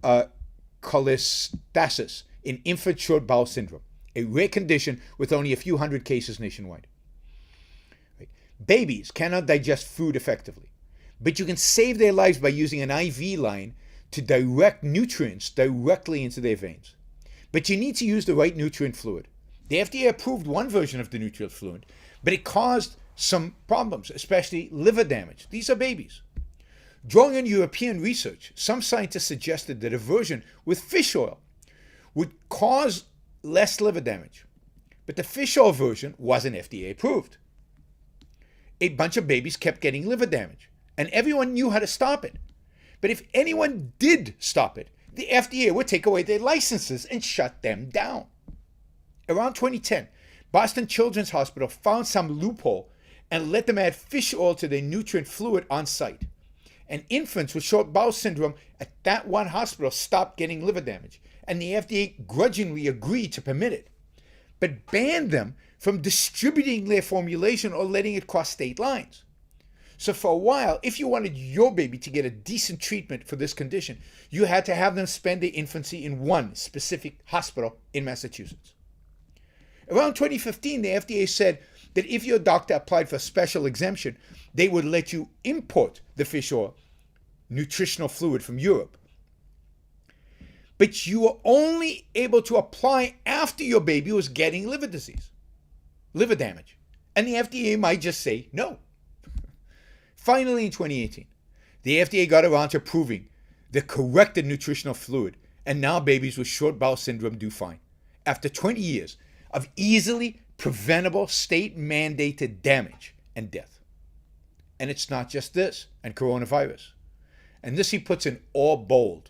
Cholestasis in infant short bowel syndrome, a rare condition with only a few hundred cases nationwide. Right. Babies cannot digest food effectively, but you can save their lives by using an IV line to direct nutrients directly into their veins. But you need to use the right nutrient fluid. The FDA approved one version of the nutrient fluid, but it caused some problems, especially liver damage. These are babies. Drawing on European research, some scientists suggested that a version with fish oil would cause less liver damage. But the fish oil version wasn't FDA approved. A bunch of babies kept getting liver damage, and everyone knew how to stop it. But if anyone did stop it, the FDA would take away their licenses and shut them down. Around 2010, Boston Children's Hospital found some loophole and let them add fish oil to their nutrient fluid on site. And infants with short bowel syndrome at that one hospital stopped getting liver damage, and the FDA grudgingly agreed to permit it, but banned them from distributing their formulation or letting it cross state lines. So for a while, if you wanted your baby to get a decent treatment for this condition, you had to have them spend their infancy in one specific hospital in Massachusetts. Around 2015, the FDA said that if your doctor applied for a special exemption, they would let you import the fish oil nutritional fluid from Europe. but you were only able to apply after your baby was getting liver disease, liver damage. And the FDA might just say no. Finally, in 2018, the FDA got around to approving the corrected nutritional fluid, and now babies with short bowel syndrome do fine. After 20 years of easily preventable state-mandated damage and death. And it's not just this and coronavirus. And this he puts in all bold.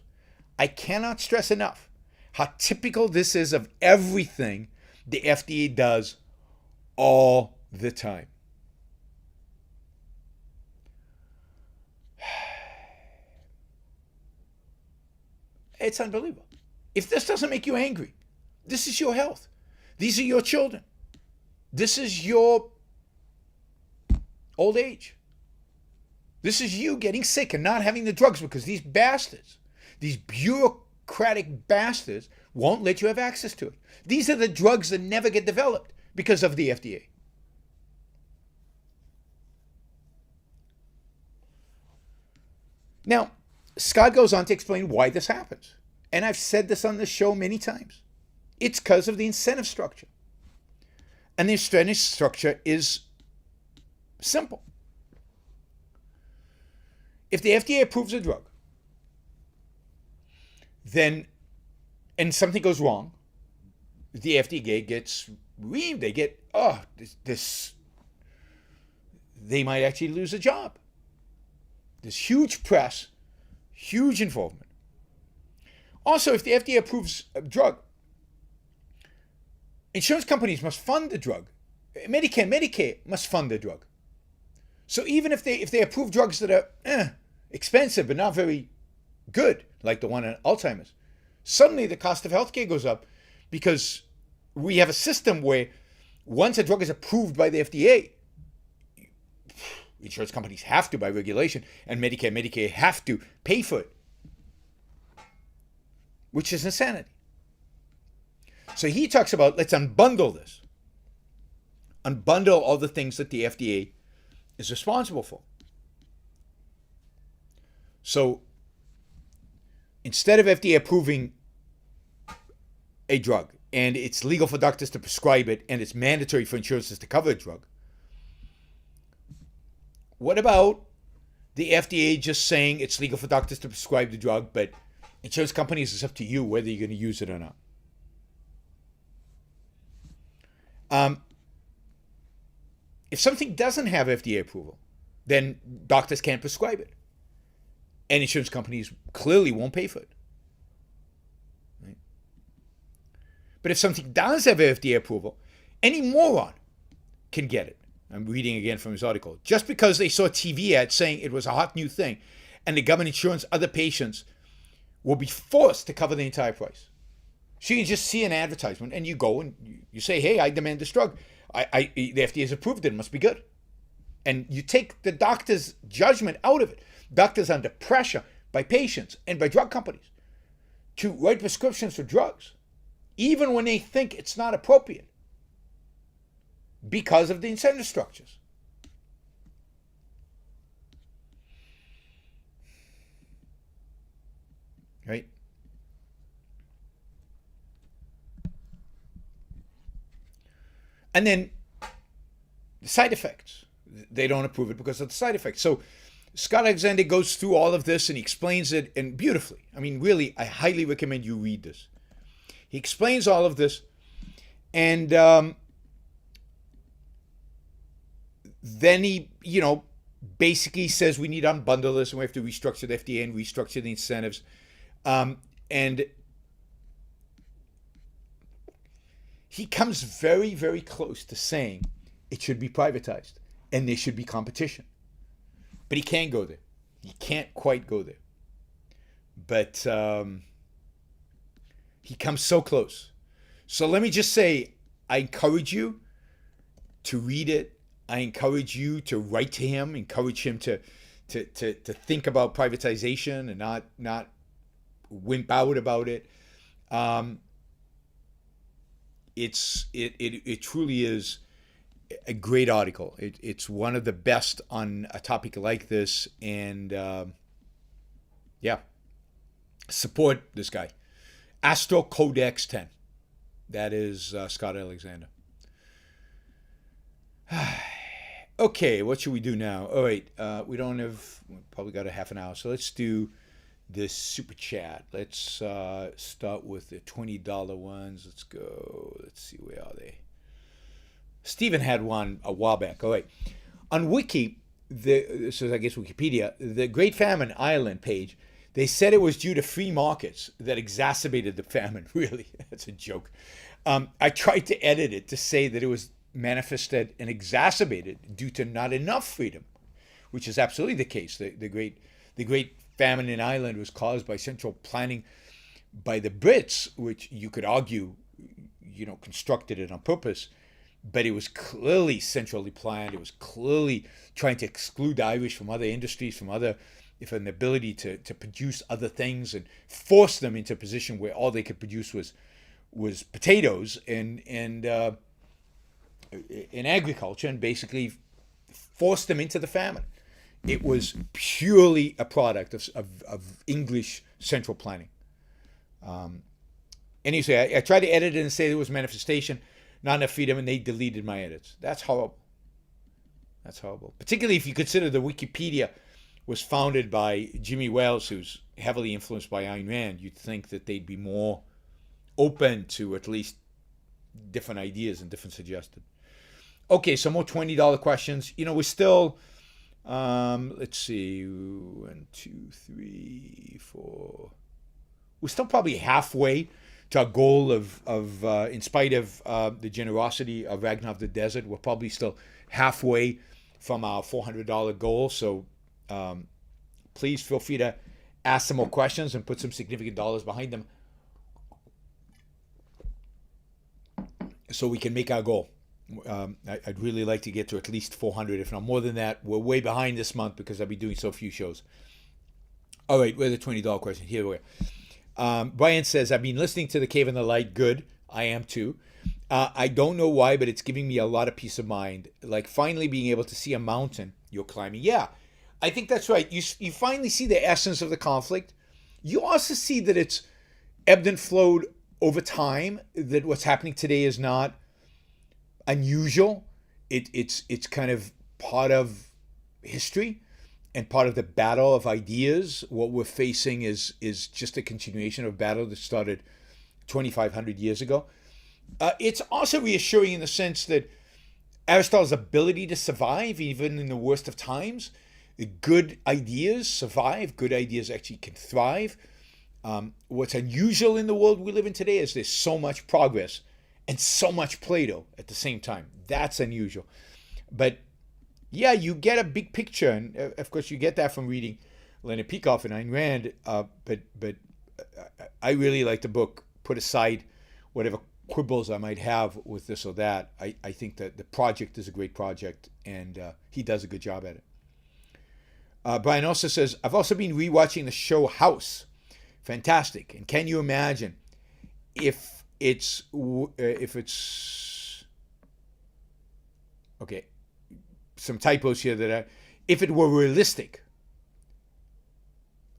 I cannot stress enough how typical this is of everything the FDA does all the time. It's unbelievable. If this doesn't make you angry, this is your health. These are your children. This is your old age. This is you getting sick and not having the drugs because these bastards, these bureaucratic bastards, won't let you have access to it. These are the drugs that never get developed because of the FDA. Now, Scott goes on to explain why this happens. And I've said this on the show many times. It's because of the incentive structure. And the incentive structure is simple. If the FDA approves a drug, then, and something goes wrong, the FDA gets reamed. They get, they might actually lose a job. There's huge press, huge involvement. Also, if the FDA approves a drug, insurance companies must fund the drug. Medicare and Medicaid must fund the drug. So even if they approve drugs that are expensive but not very good, like the one on Alzheimer's, suddenly the cost of healthcare goes up because we have a system where once a drug is approved by the FDA, insurance companies have to by regulation, and Medicare and Medicaid have to pay for it, which is insanity. So he talks about, let's unbundle this. Unbundle all the things that the FDA is responsible for. So instead of FDA approving a drug, and it's legal for doctors to prescribe it, and it's mandatory for insurances to cover a drug, what about the FDA just saying it's legal for doctors to prescribe the drug, but insurance companies, it's up to you whether you're going to use it or not? If something doesn't have FDA approval, then doctors can't prescribe it. And insurance companies clearly won't pay for it. Right? But if something does have FDA approval, any moron can get it. I'm reading again from his article. Just because they saw a TV ad saying it was a hot new thing and the government insurance other patients will be forced to cover the entire price. So you can just see an advertisement and you go and you say, hey, I demand this drug. The FDA has approved it. It must be good. And you take the doctor's judgment out of it. Doctors under pressure by patients and by drug companies to write prescriptions for drugs, even when they think it's not appropriate, because of the incentive structures. Right? And then the side effects. They don't approve it because of the side effects. So Scott Alexander goes through all of this and he explains it, and beautifully. I mean, really, I highly recommend you read this. He explains all of this, and then he, basically says we need to unbundle this and we have to restructure the FDA and restructure the incentives. And he comes very, very close to saying it should be privatized and there should be competition. But he can't go there. He can't quite go there. But he comes so close. So let me just say, I encourage you to read it. I encourage you to write to him, encourage him to think about privatization and not wimp out about it. It truly is a great article. It's one of the best on a topic like this, and support this guy. Astro Codex 10. That is Scott Alexander. Okay, what should we do now? All right, we probably got a half an hour, so let's do this super chat. Let's start with the $20 ones. Let's go. Let's see, where are they? Stephen had one a while back. All right. On Wiki, this is, I guess, Wikipedia, the Great Famine Ireland page, they said it was due to free markets that exacerbated the famine. Really? That's a joke. I tried to edit it to say that it was manifested and exacerbated due to not enough freedom, which is absolutely the case. The great famine in Ireland was caused by central planning by the Brits, which you could argue, constructed it on purpose, but it was clearly centrally planned. It was clearly trying to exclude the Irish from other industries, from an ability to produce other things, and force them into a position where all they could produce was potatoes and in agriculture, and basically forced them into the famine. It was purely a product of English central planning. Anyway, I tried to edit it and say there was manifestation, not enough freedom, and they deleted my edits. That's horrible. That's horrible. Particularly if you consider the Wikipedia was founded by Jimmy Wales, who's heavily influenced by Ayn Rand. You'd think that they'd be more open to at least different ideas and different suggestions. Okay, some more $20 questions. We're still, let's see, 1, 2, 3, 4. We're still probably halfway to our goal of in spite of the generosity of Ragnar of the Desert, we're probably still halfway from our $400 goal. So please feel free to ask some more questions and put some significant dollars behind them so we can make our goal. I'd really like to get to at least 400, if not more than that. We're way behind this month because I'll be doing so few shows. All right, where's the $20 question? Here we are. Brian says, I've been listening to The Cave and the Light. Good. I am too. I don't know why, but it's giving me a lot of peace of mind. Like finally being able to see a mountain you're climbing. Yeah, I think that's right. You finally see the essence of the conflict. You also see that it's ebbed and flowed over time, that what's happening today is not unusual. It's kind of part of history and part of the battle of ideas. What we're facing is just a continuation of a battle that started 2,500 years ago. It's also reassuring in the sense that Aristotle's ability to survive, even in the worst of times, good ideas survive, good ideas actually can thrive. What's unusual in the world we live in today is there's so much progress and so much Plato at the same time. That's unusual. But yeah, you get a big picture, and of course you get that from reading Leonard Peikoff and Ayn Rand. But I really like the book. Put aside whatever quibbles I might have with this or that. I think that the project is a great project, and he does a good job at it. Brian also says, I've also been rewatching the show House. Fantastic. And can you imagine if it's okay, some typos here that if it were realistic,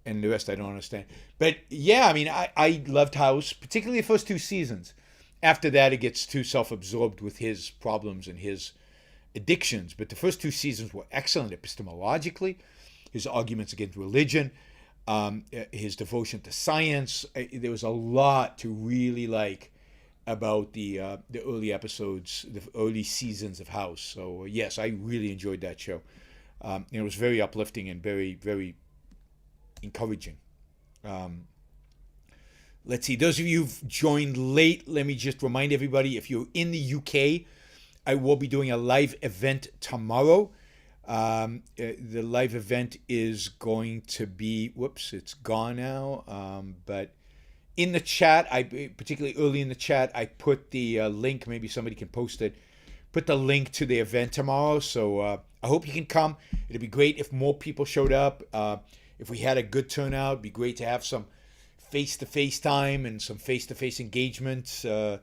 and the rest I don't understand. But yeah, I mean, I loved House, particularly the first 2 seasons. After that, it gets too self-absorbed with his problems and his addictions. But the first 2 seasons were excellent epistemologically. His arguments against religion, his devotion to science. There was a lot to really like about the early episodes, the early seasons of House. So yes, I really enjoyed that show. It was very uplifting and very, very encouraging. Let's see, those of you who've joined late, let me just remind everybody, if you're in the UK, I will be doing a live event tomorrow. The live event is going to be, whoops, it's gone now. But in the chat, particularly early in the chat, I put the link, maybe somebody can post it, put the link to the event tomorrow. So I hope you can come. It'd be great if more people showed up. If we had a good turnout, it'd be great to have some face-to-face time and some face-to-face engagement. So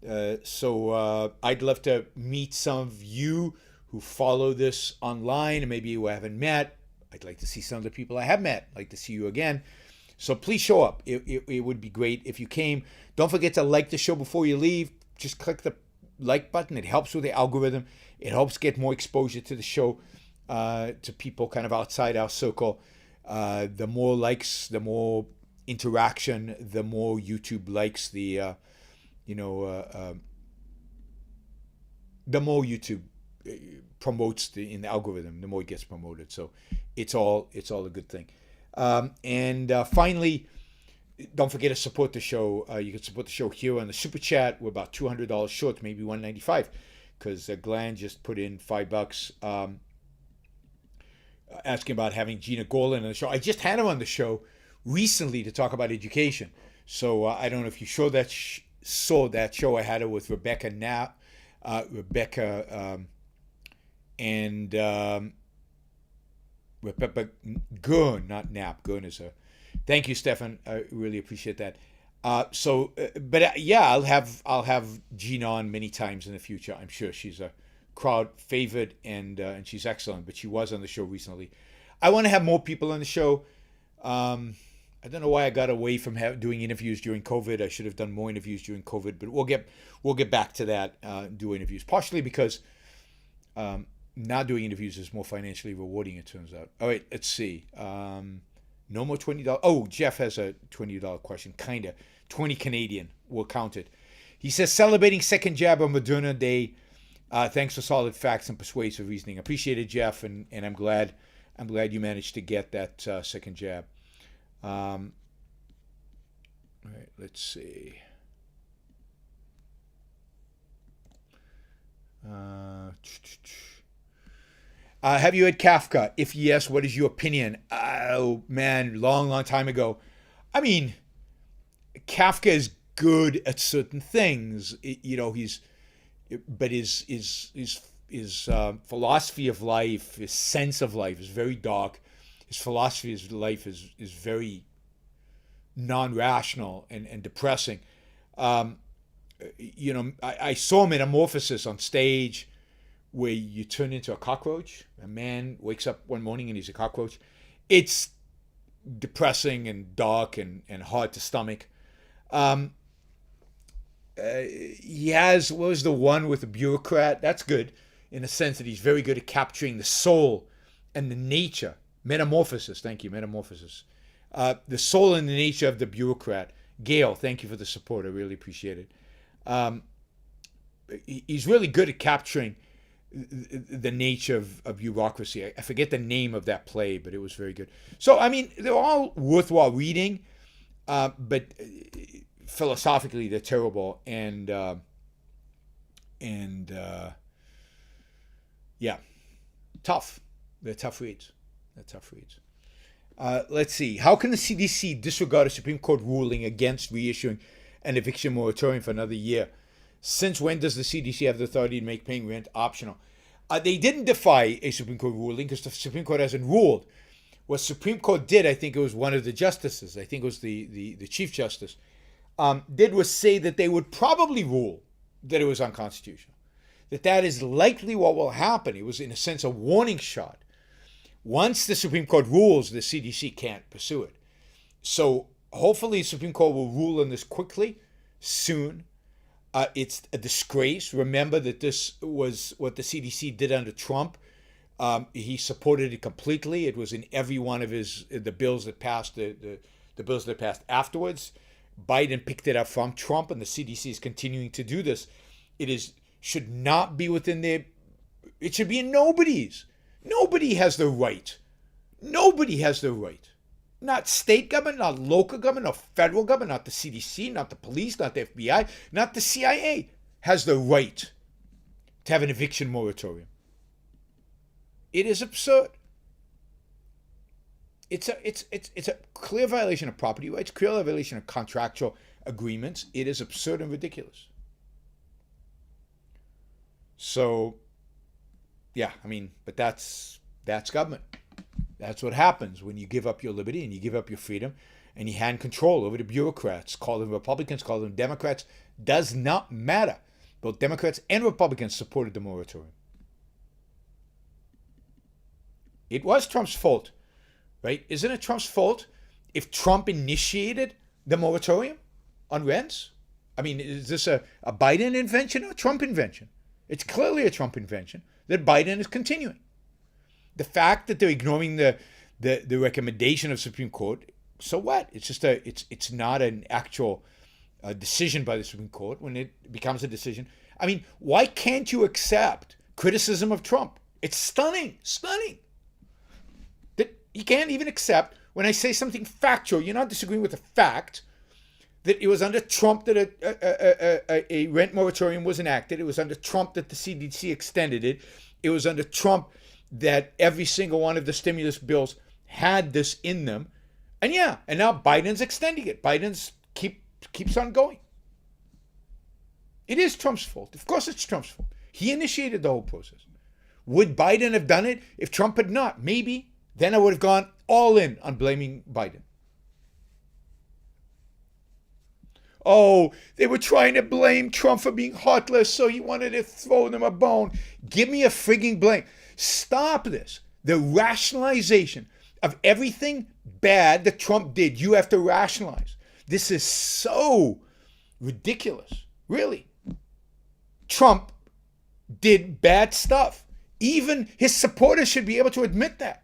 I'd love to meet some of you who follow this online and maybe who I haven't met. I'd like to see some of the people I have met. I'd like to see you again. So please show up. It would be great if you came. Don't forget to like the show before you leave. Just click the like button. It helps with the algorithm. It helps get more exposure to the show to people kind of outside our circle. The more likes, the more interaction, the more YouTube likes the more YouTube promotes in the algorithm, the more it gets promoted. So it's all a good thing. And finally, don't forget to support the show. You can support the show here on the Super Chat. We're about $200 short, maybe $195, because Glenn just put in $5 asking about having Gina Gorlin on the show. I just had her on the show recently to talk about education. So I don't know if you saw that show. I had her with Rebecca Gurn, not Knapp. Gurn is her. Thank you, Stefan. I really appreciate that. I'll have Gina on many times in the future. I'm sure she's a crowd favorite and she's excellent. But she was on the show recently. I want to have more people on the show. I don't know why I got away from doing interviews during COVID. I should have done more interviews during COVID, but we'll get back to that. Do interviews partially because not doing interviews is more financially rewarding. It turns out. All right, let's see. No more $20. Oh, Jeff has a $20 question. Kinda 20 Canadian. We'll count it. He says celebrating second jab on Moderna Day. Thanks for solid facts and persuasive reasoning. Appreciate it, Jeff, and I'm glad you managed to get that second jab. All right, let's see. Have you read Kafka? If yes, what is your opinion? Oh man, long time ago. I mean, Kafka is good at certain things. His philosophy of life, his sense of life is very dark. His philosophy of life is very non-rational and depressing. I saw Metamorphosis on stage where you turn into a cockroach. A man wakes up one morning and he's a cockroach. It's depressing and dark and hard to stomach. He has, what was the one with the bureaucrat? That's good in the sense that he's very good at capturing the soul and the nature. Metamorphosis, thank you, Metamorphosis. The soul and the nature of the bureaucrat. Gail, thank you for the support. I really appreciate it. He's really good at capturing the nature of bureaucracy. I forget the name of that play, but it was very good. So, I mean, they're all worthwhile reading, but philosophically they're terrible. And tough. They're tough reads. Let's see. How can the CDC disregard a Supreme Court ruling against reissuing an eviction moratorium for another year? Since when does the CDC have the authority to make paying rent optional? They didn't defy a Supreme Court ruling because the Supreme Court hasn't ruled. What Supreme Court did, I think it was one of the justices, I think it was the Chief Justice, did was say that they would probably rule that it was unconstitutional. That is likely what will happen. It was, in a sense, a warning shot. Once the Supreme Court rules, the CDC can't pursue it. So hopefully the Supreme Court will rule on this quickly, soon. It's a disgrace. Remember that this was what the CDC did under Trump. He supported it completely. It was in every one of the bills that passed, the bills that passed afterwards. Biden picked it up from Trump, and the CDC is continuing to do this. Should not be within their. It should be in nobody's. Nobody has the right. Nobody has the right. Not state government, not local government, not federal government, not the CDC, not the police, not the FBI, not the CIA has the right to have an eviction moratorium. It is absurd. It's a clear violation of property rights, clear violation of contractual agreements. It is absurd and ridiculous. So, yeah, I mean, but that's government. That's what happens when you give up your liberty and you give up your freedom and you hand control over the bureaucrats. Call them Republicans, call them Democrats. Does not matter. Both Democrats and Republicans supported the moratorium. It was Trump's fault, right? Isn't it Trump's fault if Trump initiated the moratorium on rents? I mean, is this a Biden invention or a Trump invention? It's clearly a Trump invention that Biden is continuing. The fact that they're ignoring the recommendation of Supreme Court, so what? It's just it's not an actual decision by the Supreme Court. When it becomes a decision, I mean, why can't you accept criticism of Trump? It's stunning that you can't even accept when I say something factual. You're not disagreeing with the fact that it was under Trump that a rent moratorium was enacted. It was under Trump that the CDC extended it. It was under Trump that every single one of the stimulus bills had this in them. And now Biden's extending it. Biden's keeps on going. It is Trump's fault. Of course it's Trump's fault. He initiated the whole process. Would Biden have done it if Trump had not? Maybe. Then I would have gone all in on blaming Biden. Oh, they were trying to blame Trump for being heartless, so he wanted to throw them a bone. Give me a frigging blame. Stop this. The rationalization of everything bad that Trump did, you have to rationalize. This is so ridiculous. Really. Trump did bad stuff. Even his supporters should be able to admit that.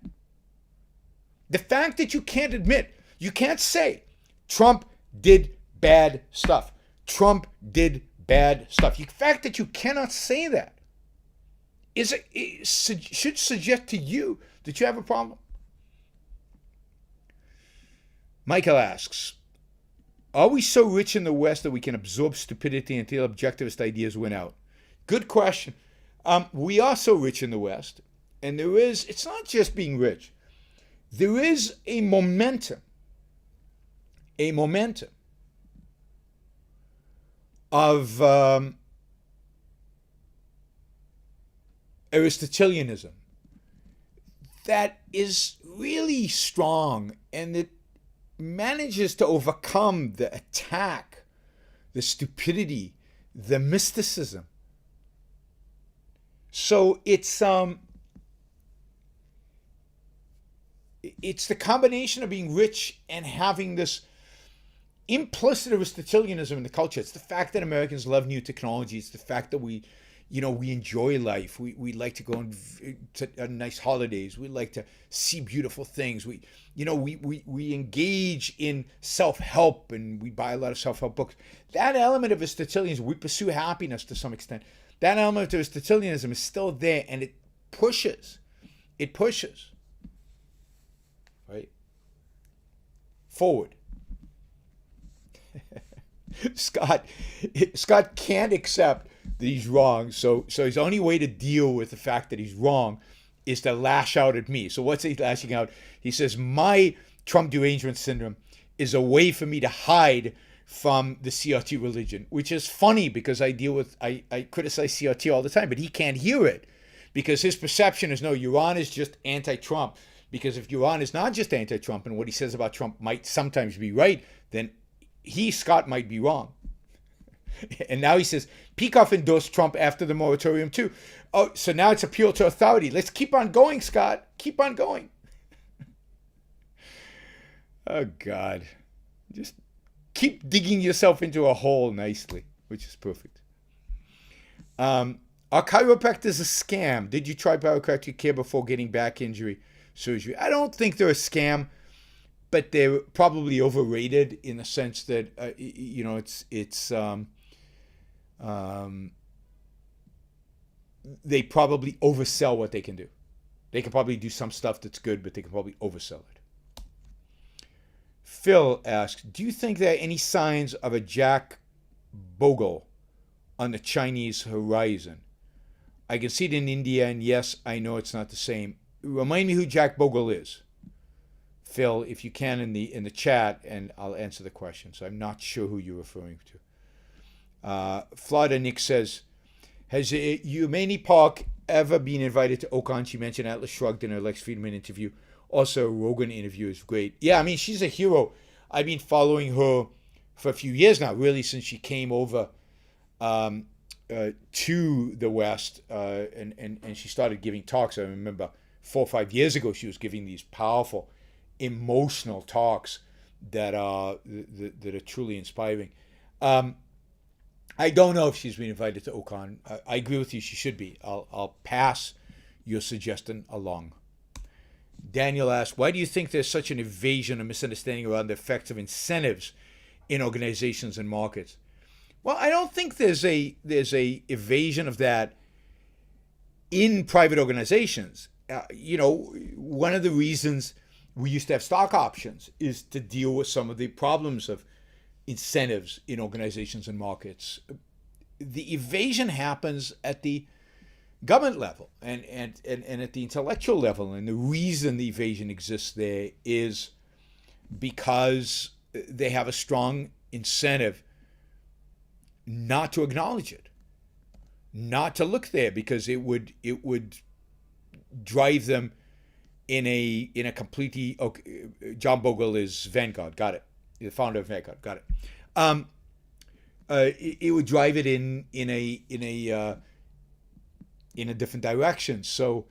The fact that you can't say Trump did bad stuff. Trump did bad stuff. The fact that you cannot say that should suggest to you that you have a problem. Michael asks, are we so rich in the West that we can absorb stupidity until objectivist ideas win out? Good question. We are so rich in the West, and it's not just being rich. There is a momentum of Aristotelianism that is really strong, and it manages to overcome the attack, the stupidity, the mysticism. So it's the combination of being rich and having this implicit Aristotelianism in the culture. It's the fact that Americans love new technology. It's the fact that we enjoy life. We like to go to nice holidays. We like to see beautiful things. We engage in self-help, and we buy a lot of self-help books. That element of Aristotelianism, we pursue happiness to some extent. That element of Aristotelianism is still there, and it pushes. Right? Forward. Scott can't accept that he's wrong, so his only way to deal with the fact that he's wrong is to lash out at me. So what's he lashing out? He says, my Trump derangement syndrome is a way for me to hide from the CRT religion, which is funny because I criticize CRT all the time, but he can't hear it because his perception is, no, Iran is just anti-Trump. Because if Iran is not just anti-Trump and what he says about Trump might sometimes be right, then Scott, might be wrong. And now he says, Peikoff endorsed Trump after the moratorium too. Oh, so now it's appeal to authority. Let's keep on going, Scott. Keep on going. Oh, God. Just keep digging yourself into a hole nicely, which is perfect. Are chiropractors a scam? Did you try chiropractic care before getting back injury surgery? I don't think they're a scam, but they're probably overrated in the sense that they probably oversell what they can do. They can probably do some stuff that's good, but they can probably oversell it. Phil asks, do you think there are any signs of a Jack Bogle on the Chinese horizon? I can see it in India, and yes, I know it's not the same. Remind me who Jack Bogle is, Phil, if you can, in the chat, and I'll answer the question. So I'm not sure who you're referring to. Florida Nick says, has Eumeni Park ever been invited to Oakland? She mentioned Atlas Shrugged in her Lex Friedman interview. Also, Rogan interview is great. Yeah, I mean, she's a hero. I've been following her for a few years now, really, since she came over to the West, and she started giving talks. I remember 4 or 5 years ago, she was giving these powerful, emotional talks that are truly inspiring. I don't know if she's been invited to Ocon. I agree with you; she should be. I'll pass your suggestion along. Daniel asks, why do you think there's such an evasion and misunderstanding around the effects of incentives in organizations and markets? Well, I don't think there's a evasion of that in private organizations. One of the reasons we used to have stock options is to deal with some of the problems of incentives in organizations and markets. The evasion happens at the government level and at the intellectual level, and the reason the evasion exists there is because they have a strong incentive not to acknowledge it, not to look there, because it would drive them in a completely. Okay, John Bogle is Vanguard, got it. The founder of Vanguard, got it. It would drive it in a different direction. So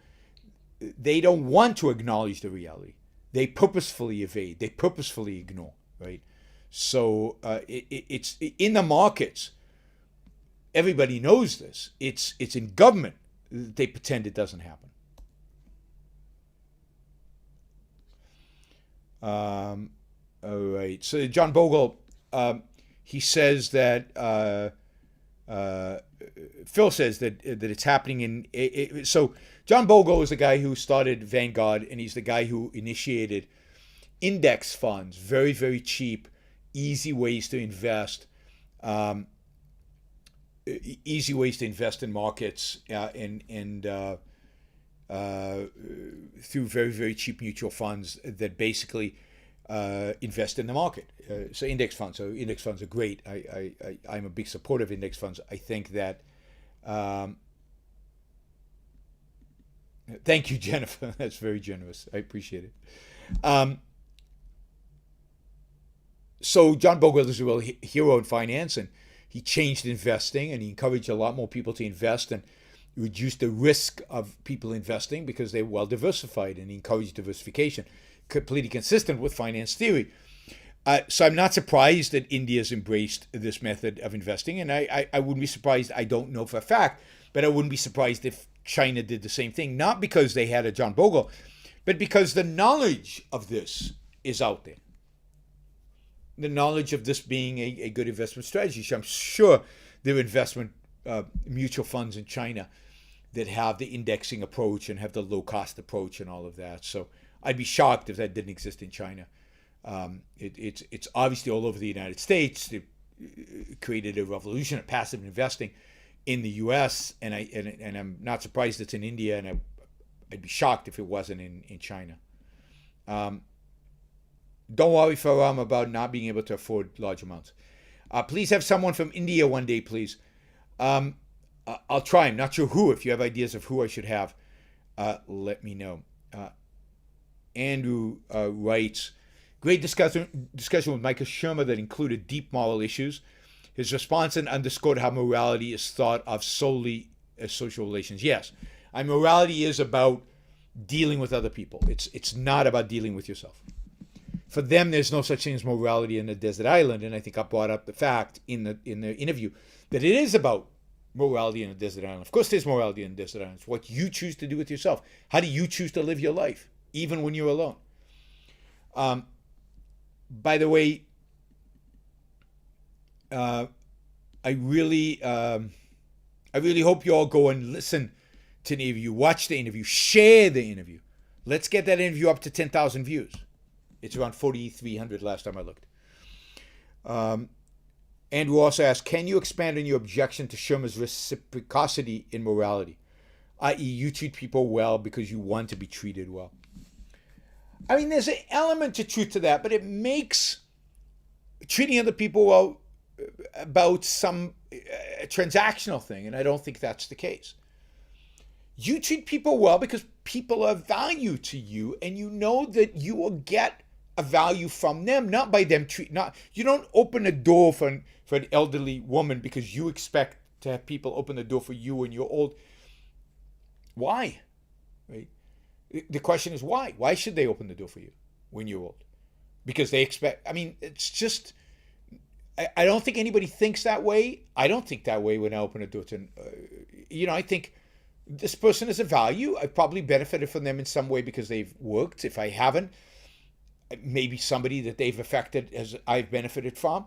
they don't want to acknowledge the reality. They purposefully evade. They purposefully ignore. Right. So it's in the markets. Everybody knows this. It's in government. They pretend it doesn't happen. All right. So John Bogle, he says that Phil says that it's happening in. So John Bogle is the guy who started Vanguard, and he's the guy who initiated index funds, very, very cheap, easy ways to invest. Easy ways to invest in markets and through very, very cheap mutual funds that basically invest in the market. So index funds. So index funds are great. I'm a big supporter of index funds. I think that. Thank you, Jennifer. That's very generous. I appreciate it. So John Bogle is a real hero in finance, and he changed investing, and he encouraged a lot more people to invest and reduced the risk of people investing because they're well diversified, and he encouraged diversification, completely consistent with finance theory. So I'm not surprised that India's embraced this method of investing, and I wouldn't be surprised, I don't know for a fact, but I wouldn't be surprised if China did the same thing, not because they had a John Bogle, but because the knowledge of this is out there. The knowledge of this being a good investment strategy. So I'm sure there are investment mutual funds in China that have the indexing approach and have the low cost approach and all of that. So I'd be shocked if that didn't exist in China. It's obviously all over the United States. They created a revolution of passive investing in the U.S. and I'm not surprised it's in India, and I'd be shocked if it wasn't in China. Don't worry, Faram, about not being able to afford large amounts. Please have someone from India one day, please. I'll try. I'm not sure who. If you have ideas of who I should have, let me know. Andrew writes, great discussion with Michael Shermer that included deep moral issues. His response and underscored how morality is thought of solely as social relations. Yes, morality is about dealing with other people. It's not about dealing with yourself. For them, there's no such thing as morality in a desert island, and I think I brought up the fact in the interview that it is about morality in a desert island. Of course, there's morality in a desert island. It's what you choose to do with yourself. How do you choose to live your life, even when you're alone? By the way, I really hope you all go and listen to the interview, watch the interview, share the interview. Let's get that interview up to 10,000 views. It's around 4,300 last time I looked. Andrew also asked, can you expand on your objection to Shermer's reciprocity in morality, i.e. you treat people well because you want to be treated well? I mean, there's an element to truth to that, but it makes treating other people well about some transactional thing, and I don't think that's the case. You treat people well because people are of value to you, and you know that you will get a value from them, not by them you don't open a door for an elderly woman because you expect to have people open the door for you when you're old. Why? Right? The question is why? Why should they open the door for you when you're old? because they expect. I mean, it's just. I don't think anybody thinks that way. I don't think that way when I open a door to. I think this person is a value. I've probably benefited from them in some way because they've worked. If I haven't, maybe somebody that they've affected as I've benefited from.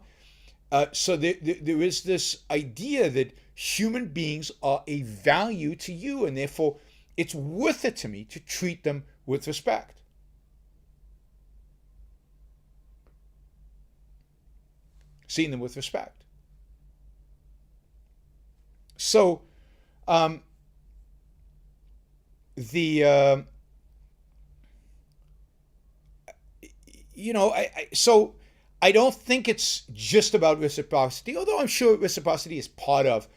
So there is this idea that human beings are a value to you, and therefore it's worth it to me to treat them with respect. Seeing them with respect. So, so I don't think it's just about reciprocity, although I'm sure reciprocity is part of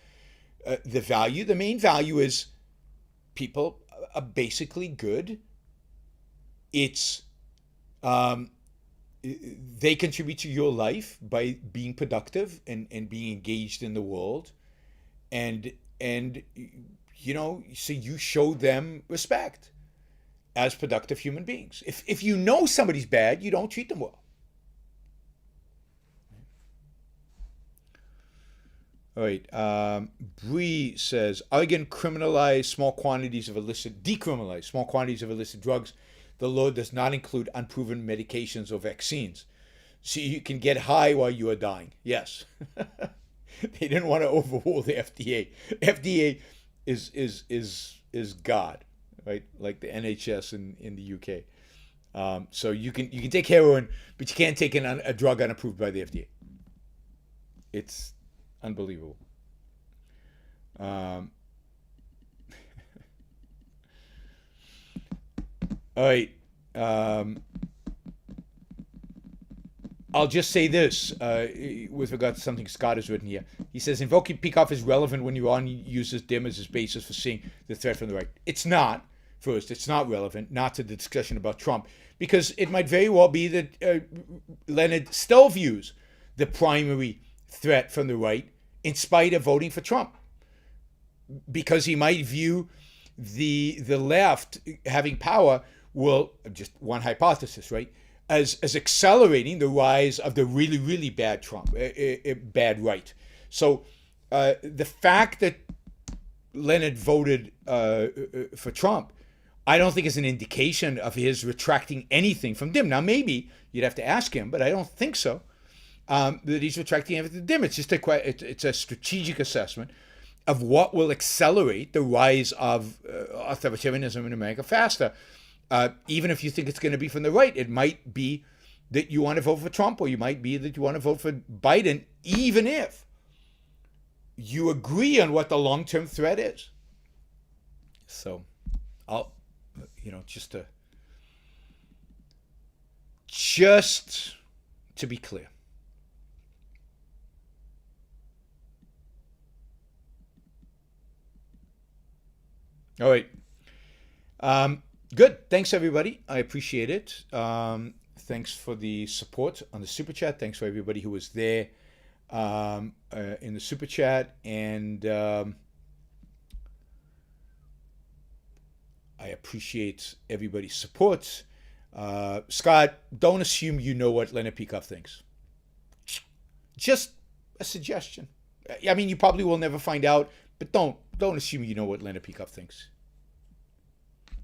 the value. The main value is people are basically good. It's they contribute to your life by being productive and being engaged in the world, and so you show them respect as productive human beings. If you know somebody's bad, you don't treat them well. All right. Bree says, Oregon decriminalize small quantities of illicit drugs. The law does not include unproven medications or vaccines. So you can get high while you are dying. Yes. They didn't want to overrule the FDA. FDA is God, right? Like the NHS in the UK. So you can take heroin, but you can't take a drug unapproved by the FDA. It's unbelievable. All right. I'll just say this with regard to something Scott has written here. He says, invoking Peikoff is relevant when Iran uses DIM as his basis for seeing the threat from the right. It's not. First, it's not relevant, not to the discussion about Trump, because it might very well be that Leonard still views the primary threat from the right in spite of voting for Trump, because he might view the left having power will, just one hypothesis, right, as accelerating the rise of the really, really bad Trump, bad right. So the fact that Leonard voted for Trump, I don't think is an indication of his retracting anything from DIM. Now, maybe you'd have to ask him, but I don't think so, that he's retracting everything from DIM. It's just it's a strategic assessment of what will accelerate the rise of authoritarianism in America faster. Even if you think it's going to be from the right, it might be that you want to vote for Trump, or you might be that you want to vote for Biden, even if you agree on what the long-term threat is. So, I'll, just to be clear. All right. Good. Thanks, everybody. I appreciate it. Thanks for the support on the Super Chat. Thanks for everybody who was there in the Super Chat. And I appreciate everybody's support. Scott, don't assume you know what Leonard Peikoff thinks. Just a suggestion. I mean, you probably will never find out, but don't assume you know what Leonard Peikoff thinks.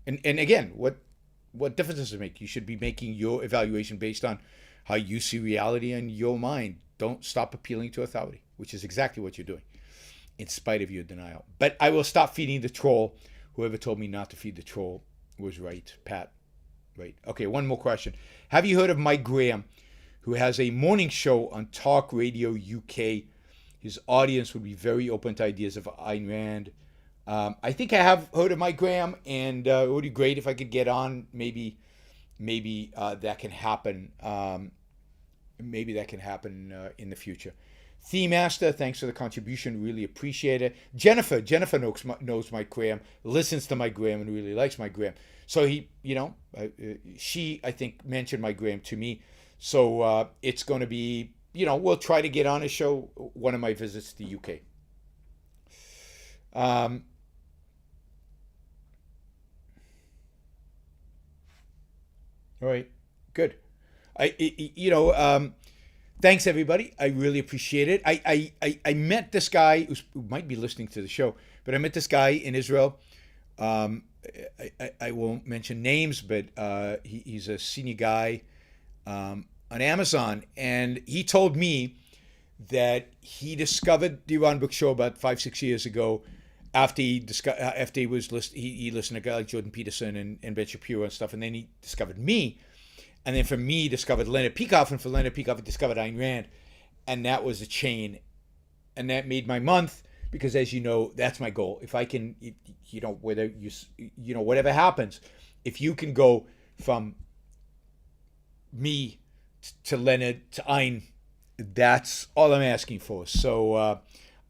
And again, what difference does it make? You should be making your evaluation based on how you see reality in your mind. Don't stop appealing to authority, which is exactly what you're doing, in spite of your denial. But I will stop feeding the troll. Whoever told me not to feed the troll was right, Pat. Right. Okay, one more question. Have you heard of Mike Graham, who has a morning show on Talk Radio UK? His audience would be very open to ideas of Ayn Rand. I think I have heard of Mike Graham, and it would be great if I could get on. Maybe that can happen. Maybe that can happen in the future. Theme Master, thanks for the contribution. Really appreciate it. Jennifer knows Mike Graham, listens to Mike Graham, and really likes Mike Graham. So she, I think, mentioned Mike Graham to me. So it's going to be, we'll try to get on a show one of my visits to the UK. All right, good. Thanks everybody. I really appreciate it. I met this guy who might be listening to the show, but I met this guy in Israel. I won't mention names, but he's a senior guy on Amazon, and he told me that he discovered the Ron Book Show about 5-6 years ago. After he listened to a guy like Jordan Peterson and Ben Shapiro and stuff, and then he discovered me, and then from me he discovered Leonard Peikoff, and for Leonard Peikoff he discovered Ayn Rand, and that was a chain, and that made my month, because as you know, that's my goal. If I can, whatever happens, if you can go from me to Leonard to Ayn, that's all I'm asking for. So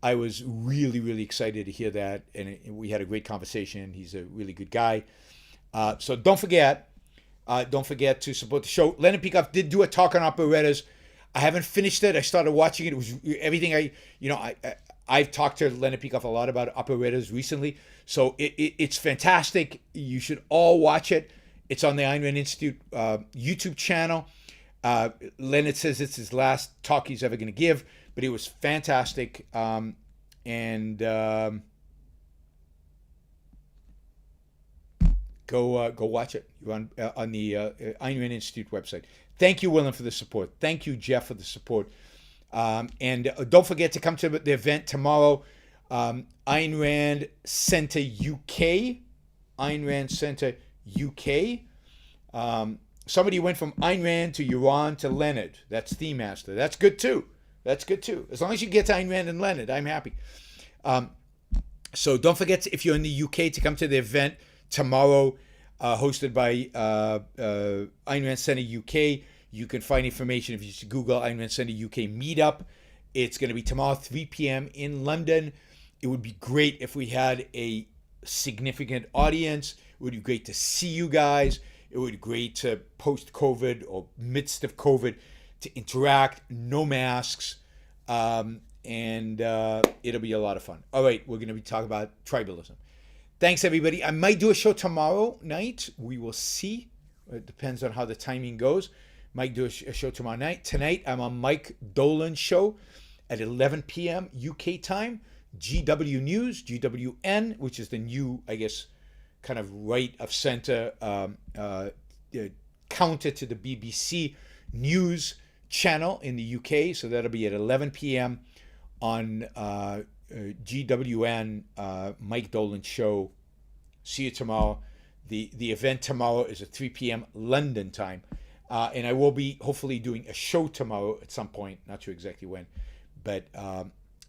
I was really, really excited to hear that, and we had a great conversation. He's a really good guy. So don't forget to support the show. Leonard Peikoff did do a talk on operettas. I haven't finished it. I started watching it. It was everything I've talked to Leonard Peikoff a lot about operettas recently. So it's fantastic. You should all watch it. It's on the Ayn Rand Institute YouTube channel. Leonard says it's his last talk he's ever going to give, but it was fantastic. Go watch it. You're on the Ayn Rand Institute website. Thank you, Willem, for the support. Thank you, Jeff, for the support. And don't forget to come to the event tomorrow. Ayn Rand Center UK. Ayn Rand Center UK. Somebody went from Ayn Rand to Yaron to Leonard. That's Theme Master. That's good too. As long as you get to Ayn Rand and Leonard, I'm happy. So don't forget, if you're in the UK, to come to the event tomorrow, hosted by Ayn Rand Center UK. You can find information if you just Google Ayn Rand Center UK Meetup. It's going to be tomorrow, 3 p.m. in London. It would be great if we had a significant audience. It would be great to see you guys. It would be great to post-COVID or midst of COVID to interact, no masks, and it'll be a lot of fun. All right, we're going to be talking about tribalism. Thanks, everybody. I might do a show tomorrow night. We will see. It depends on how the timing goes. Might do a show tomorrow night. Tonight, I'm on Mike Dolan's show at 11 p.m. UK time. GW News, GWN, which is the new, I guess, kind of right of center counter to the BBC News channel in the UK. So that'll be at 11 p.m. on GWN, Mike Dolan's show. See you tomorrow. The event tomorrow is at 3 p.m. London time. And I will be hopefully doing a show tomorrow at some point. Not sure exactly when. But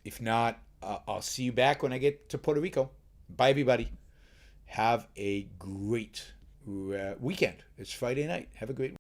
if not, I'll see you back when I get to Puerto Rico. Bye, everybody. Have a great weekend. It's Friday night. Have a great